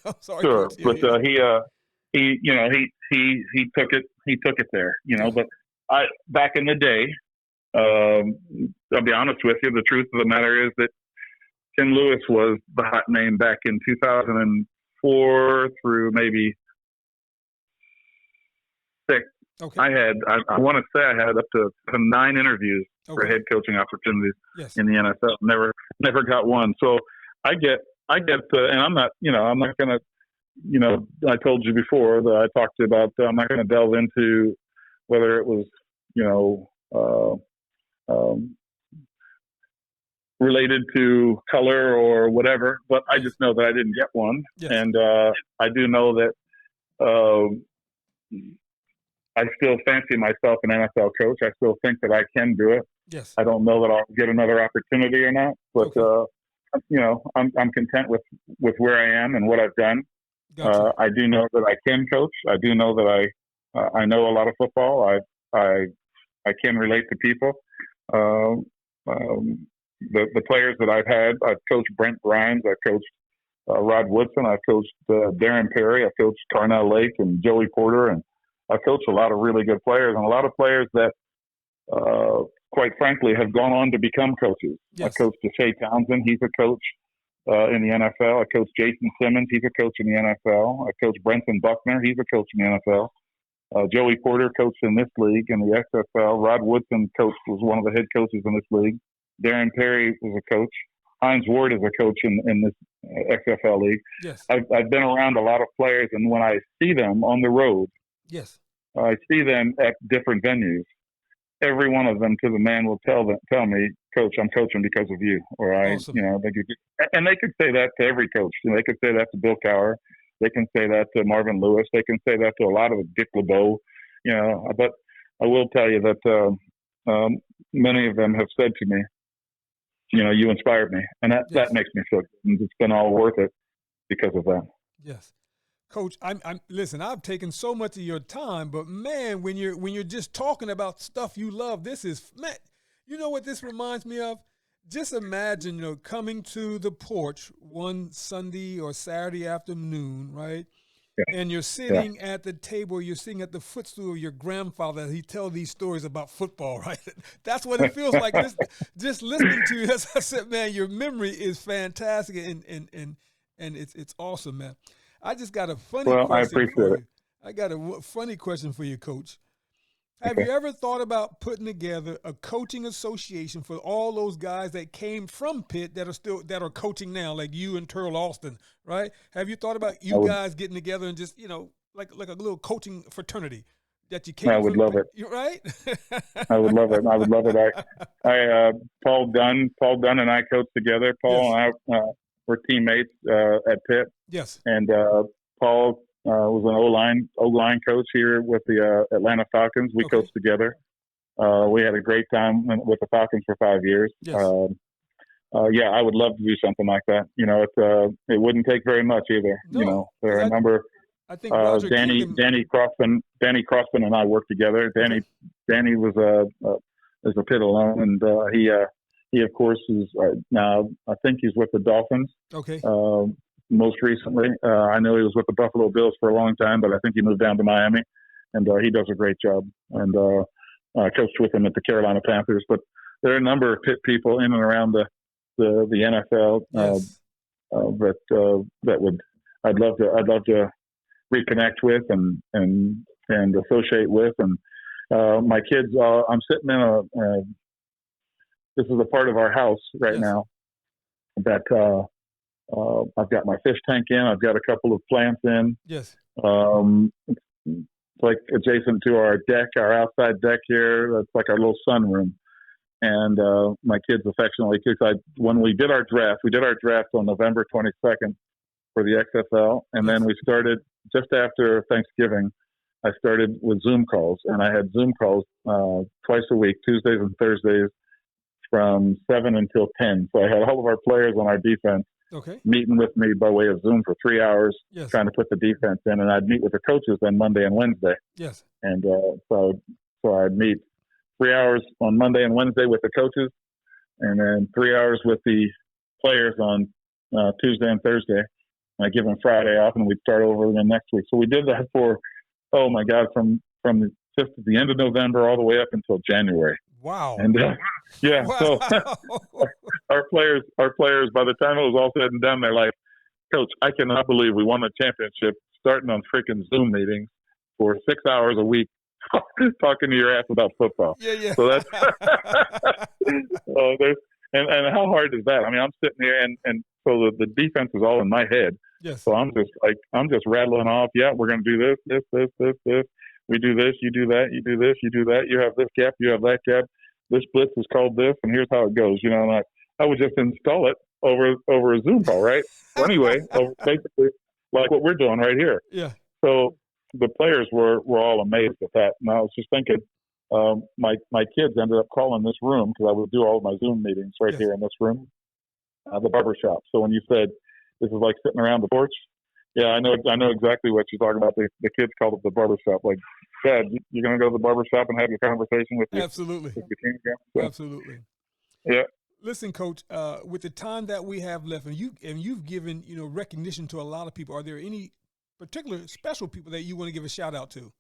I'm sorry. Sure, Coach. but he took it. He took it there. But back in the day, I'll be honest with you. The truth of the matter is that Ken Lewis was the hot name back in 2004 through maybe 6. Okay. I want to say I had up to 9 interviews for head coaching opportunities in the NFL. Never got one. So I get and I'm not going to, I told you before that I talked to you about, I'm not going to delve into whether it was, related to color or whatever, but I just know that I didn't get one. Yes. And I do know that I still fancy myself an NFL coach. I still think that I can do it. Yes. I don't know that I'll get another opportunity or not, but I'm content with where I am and what I've done. Gotcha. I do know that I can coach. I do know that I know a lot of football. I can relate to people. The players that I've had, I've coached Brent Grimes, I've coached Rod Woodson, I've coached Darren Perry, I've coached Carnell Lake and Joey Porter, and I've coached a lot of really good players, and a lot of players that, quite frankly, have gone on to become coaches. Yes. I coached Deshae Townsend, he's a coach in the NFL. I coached Jason Simmons, he's a coach in the NFL. I coached Brenton Buckner, he's a coach in the NFL. Joey Porter coached in this league in the XFL. Rod Woodson was one of the head coaches in this league. Darren Perry was a coach. Hines Ward is a coach in this XFL league. Yes. I've been around a lot of players, and when I see them on the road, yes, I see them at different venues. Every one of them, to the man, will tell me, Coach, I'm coaching because of you. Or awesome. And they could say that to every coach. They could say that to Bill Cowher. They can say that to Marvin Lewis. They can say that to a lot of Dick LeBeau. But I will tell you that many of them have said to me, you inspired me, and that makes me feel good. It's been all worth it because of that. Yes, Coach. Listen. I've taken so much of your time, but man, when you're just talking about stuff you love, this is man. You know what this reminds me of? Just imagine, coming to the porch one Sunday or Saturday afternoon, right? Yeah. And you're sitting at the table, you're sitting at the footstool of your grandfather. He tells these stories about football, right? That's what it feels like. Just listening to you. As I said, man, your memory is fantastic, and it's awesome, man. I just got a funny question for you. I got a funny question for you, Coach. Have you ever thought about putting together a coaching association for all those guys that came from Pitt that are coaching now, like you and Terrell Austin, right? Have you thought about you guys getting together and just, like a little coaching fraternity? that you came I would love it. You're right. I would love it. I would love it. Paul Dunn and I coached together. Paul and I were teammates at Pitt. Yes. And Paul was an O-line coach here with the Atlanta Falcons. We coached together. We had a great time with the Falcons for 5 years. Yes. Yeah, I would love to do something like that. You know, it wouldn't take very much either. No, you know, there are a number. I think Roger Danny Crossman and I worked together. Danny was a Pitt alum, and he of course is now, I think he's with the Dolphins. Okay. Most recently, I know he was with the Buffalo Bills for a long time, but I think he moved down to Miami, and he does a great job. And I coached with him at the Carolina Panthers. But there are a number of Pitt people in and around the NFL that I'd love to reconnect with and associate with. And my kids, I'm sitting in this is a part of our house right now that I've got my fish tank in. I've got a couple of plants in. Yes. It's like adjacent to our deck, our outside deck here. It's like our little sunroom. And my kids affectionately, when we did our draft on November 22nd for the XFL. And then we started just after Thanksgiving. I started with Zoom calls, and I had Zoom calls twice a week, Tuesdays and Thursdays, from 7 until 10. So I had all of our players on our defense meeting with me by way of Zoom for 3 hours, trying to put the defense in. And I'd meet with the coaches then Monday and Wednesday. Yes. And so I'd meet 3 hours on Monday and Wednesday with the coaches, and then 3 hours with the players on Tuesday and Thursday. And I give them Friday off, and we'd start over again next week. So we did that for, oh my God, from just at the end of November all the way up until January. Wow. And so our players, by the time it was all said and done, they're like, Coach, I cannot believe we won the championship starting on freaking Zoom meetings for 6 hours a week talking to your ass about football. Yeah. So that's and how hard is that? I mean, I'm sitting here and so the defense is all in my head. Yes. So I'm just rattling off. Yeah, we're going to do this. We do this, you do that, you do this, you do that. You have this gap, you have that gap. This blitz is called this, and here's how it goes. You know, and I would just install it over a Zoom call, right? So anyway, basically like what we're doing right here. Yeah. So the players were all amazed at that. And I was just thinking, my kids ended up calling this room, because I would do all of my Zoom meetings right here in this room, the barbershop. So when you said this is like sitting around the porch, yeah, I know exactly what you're talking about. The kids called it the barbershop. Like, Dad, you're going to go to the barbershop and have your conversation with your Absolutely. With your team again? So, absolutely. Yeah. Listen, Coach, with the time that we have left, and you've given recognition to a lot of people, are there any particular special people that you want to give a shout out to?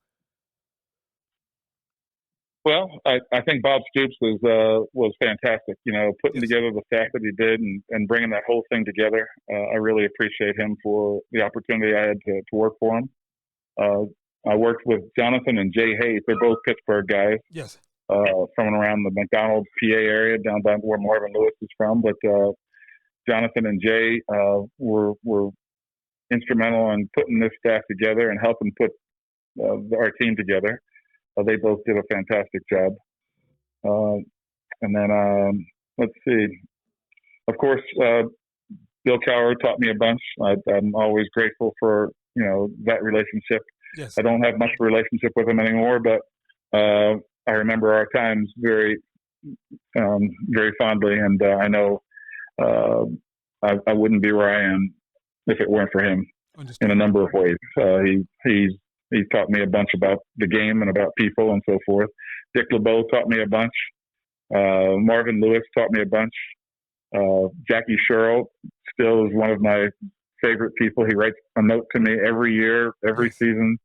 Well, I think Bob Stoops was fantastic. Putting together the staff that he did and bringing that whole thing together. I really appreciate him for the opportunity I had to work for him. I worked with Jonathan and Jay Hayes. They're both Pittsburgh guys. Yes. From around the McDonald, PA area, down by where Marvin Lewis is from. But Jonathan and Jay were instrumental in putting this staff together and helping put our team together. They both did a fantastic job. And then, let's see. Of course, Bill Cowher taught me a bunch. I'm always grateful for, that relationship. Yes. I don't have much of a relationship with him anymore, but I remember our times very, very fondly. And I know I wouldn't be where I am if it weren't for him in a number of ways. He taught me a bunch about the game and about people and so forth. Dick LeBeau taught me a bunch. Marvin Lewis taught me a bunch. Jackie Sherrill still is one of my favorite people. He writes a note to me every year, every season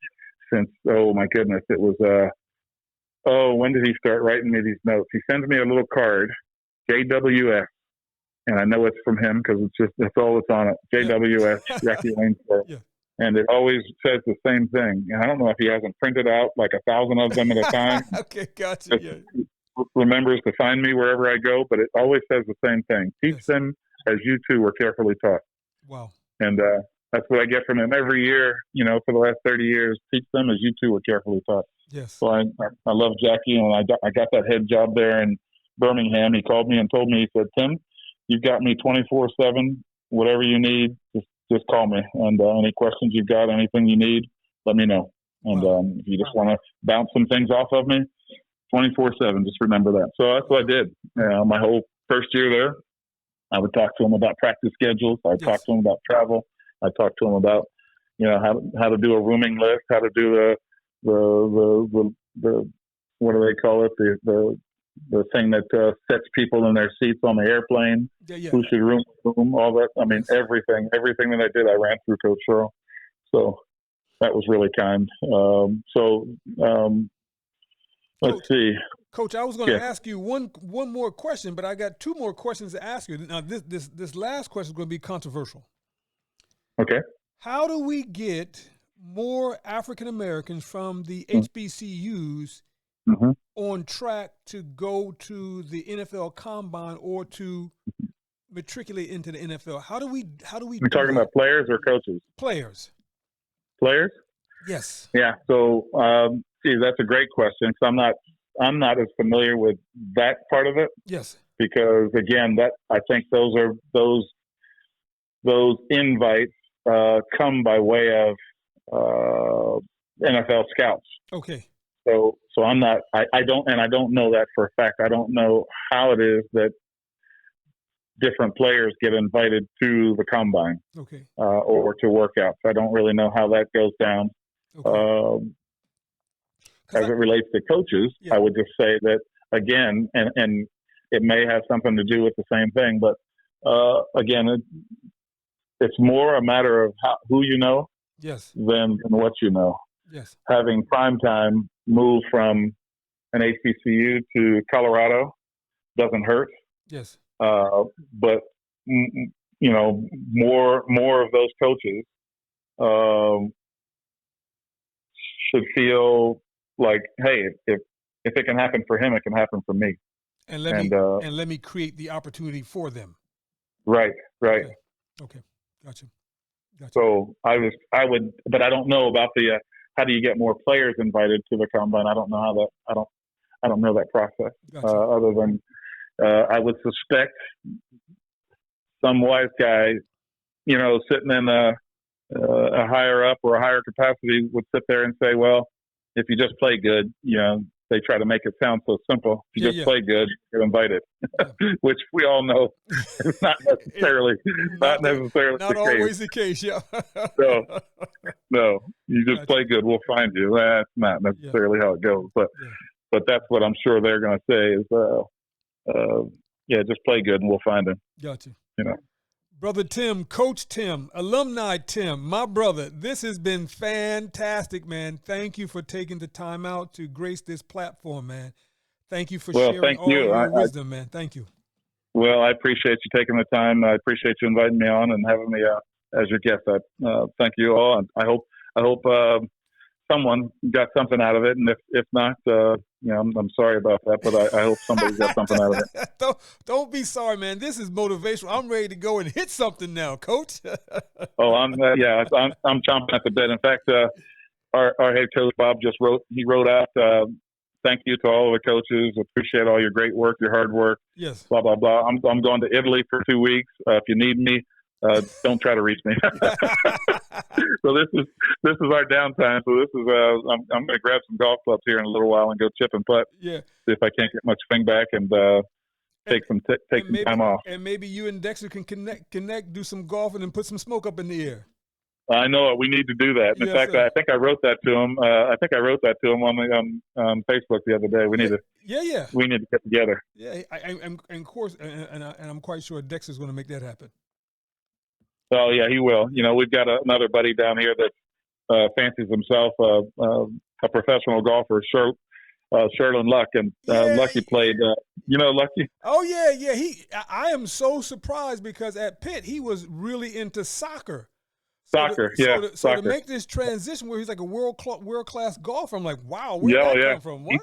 since, oh my goodness, it was, when did he start writing me these notes? He sends me a little card, JWS, and I know it's from him because that's all that's on it. JWS, Jackie Waynesboro. Yeah. And it always says the same thing. And I don't know if he hasn't printed out like 1,000 of them at a time. Okay, gotcha. Yeah. Remembers to find me wherever I go, but it always says the same thing. Teach them as you two were carefully taught. Wow. And That's what I get from him every year, for the last 30 years. Teach them as you two were carefully taught. Yes. So I love Jackie, and I got that head job there in Birmingham. He called me and told me, he said, Tim, you've got me 24/7, whatever you need, just call me. And any questions you've got, anything you need, let me know. And if you just want to bounce some things off of me, 24/7, just remember that. So that's what I did. My whole first year there, I would talk to him about practice schedules. I'd talk to him about travel. I talked to him about, how to do a rooming list, how to do the what do they call it? The thing that sets people in their seats on the airplane. Who should room, all that. I mean, everything that I did, I ran through Coach Sherrill. So that was really kind. Let's see. Coach, I was going to ask you one more question, but I got two more questions to ask you. Now, this last question is going to be controversial. Okay. How do we get more African Americans from the HBCUs on track to go to the NFL Combine or to matriculate into the NFL? How do we? You're talking about players or coaches? Players. Players? Yes. Yeah. So, that's a great question. So I'm not as familiar with that part of it. Yes. Because again, I think those invites come by way of NFL scouts. Okay. So I'm not. I don't know that for a fact. I don't know how it is that different players get invited to the combine. Okay. Or to workouts. I don't really know how that goes down. Okay. As it relates to coaches, I would just say that again, and it may have something to do with the same thing, but again, it's more a matter of who you know, than what you know. Yes. Having primetime move from an HBCU to Colorado doesn't hurt. Yes. But more of those coaches should feel like, hey, if it can happen for him, it can happen for me. And let me create the opportunity for them. Right. Okay. Gotcha. So I would, but I don't know about the how do you get more players invited to the combine? I don't know how that. I don't know that process. Gotcha. Other than I would suspect some wise guy, sitting in a higher up or a higher capacity would sit there and say, well, if you just play good, they try to make it sound so simple. If you just play good, you're invited, which we all know is not necessarily not always the case. Yeah. No, you just play good, we'll find you. That's not necessarily how it goes, but that's what I'm sure they're going to say is, just play good and we'll find him. Gotcha. Brother Tim, Coach Tim, Alumni Tim, my brother, this has been fantastic, man. Thank you for taking the time out to grace this platform, man. Thank you for sharing all your wisdom, man. Thank you. Well, I appreciate you taking the time. I appreciate you inviting me on and having me as your guest. Thank you all. And I hope someone got something out of it. And if not, I'm sorry about that, but I hope somebody got something out of it. Don't be sorry, man. This is motivational. I'm ready to go and hit something now, Coach. I'm chomping at the bit. In fact, our head coach Bob wrote out, thank you to all of the coaches. Appreciate all your great work, your hard work. Yes. Blah blah blah. I'm going to Italy for 2 weeks. If you need me, don't try to reach me. So this is our downtime. So this is I'm going to grab some golf clubs here in a little while and go chip and putt. Yeah. See if I can't get much swing back and take some time off. And maybe you and Dexter can connect, do some golfing, and put some smoke up in the air. I know it. We need to do that. In fact, I think I wrote that to him. On Facebook the other day. We need to. Yeah. We need to get together. Yeah, and of course, and I'm quite sure Dexter's going to make that happen. Oh yeah, he will. We've got another buddy down here that fancies himself a professional golfer, Sherlin Luck, and Lucky played. Lucky. Oh yeah. I am so surprised because at Pitt he was really into soccer. So to make this transition where he's like a world class golfer, I'm like, wow, where did that come from? What?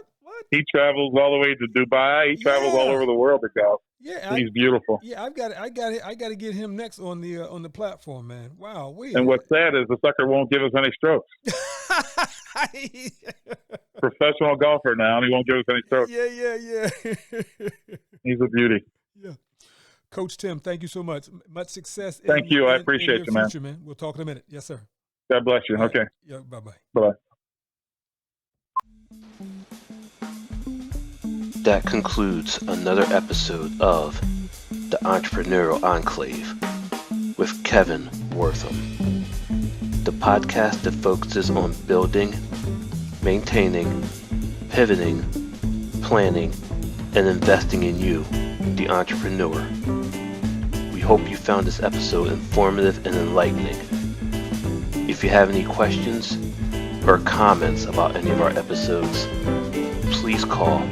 He travels all the way to Dubai. He travels all over the world to golf. Yeah, he's beautiful. Yeah, I got to get him next on the platform, man. Wow, And what's sad is the sucker won't give us any strokes. Professional golfer now, and he won't give us any strokes. Yeah. He's a beauty. Yeah. Coach Tim, thank you so much. Much success. Thank you. I appreciate in you, your future, man. We'll talk in a minute. Yes, sir. God bless you. All okay. Right. Yeah. Bye-bye. Bye-bye. That concludes another episode of The Entrepreneurial Enclave with Kevin Wortham, the podcast that focuses on building, maintaining, pivoting, planning, and investing in you, the entrepreneur. We hope you found this episode informative and enlightening. If you have any questions or comments about any of our episodes, please call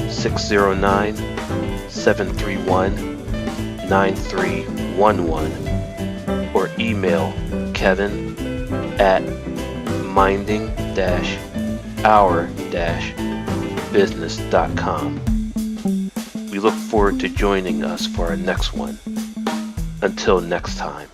609-731-9311 or email kevin@minding-our-business.com. We look forward to joining us for our next one. Until next time.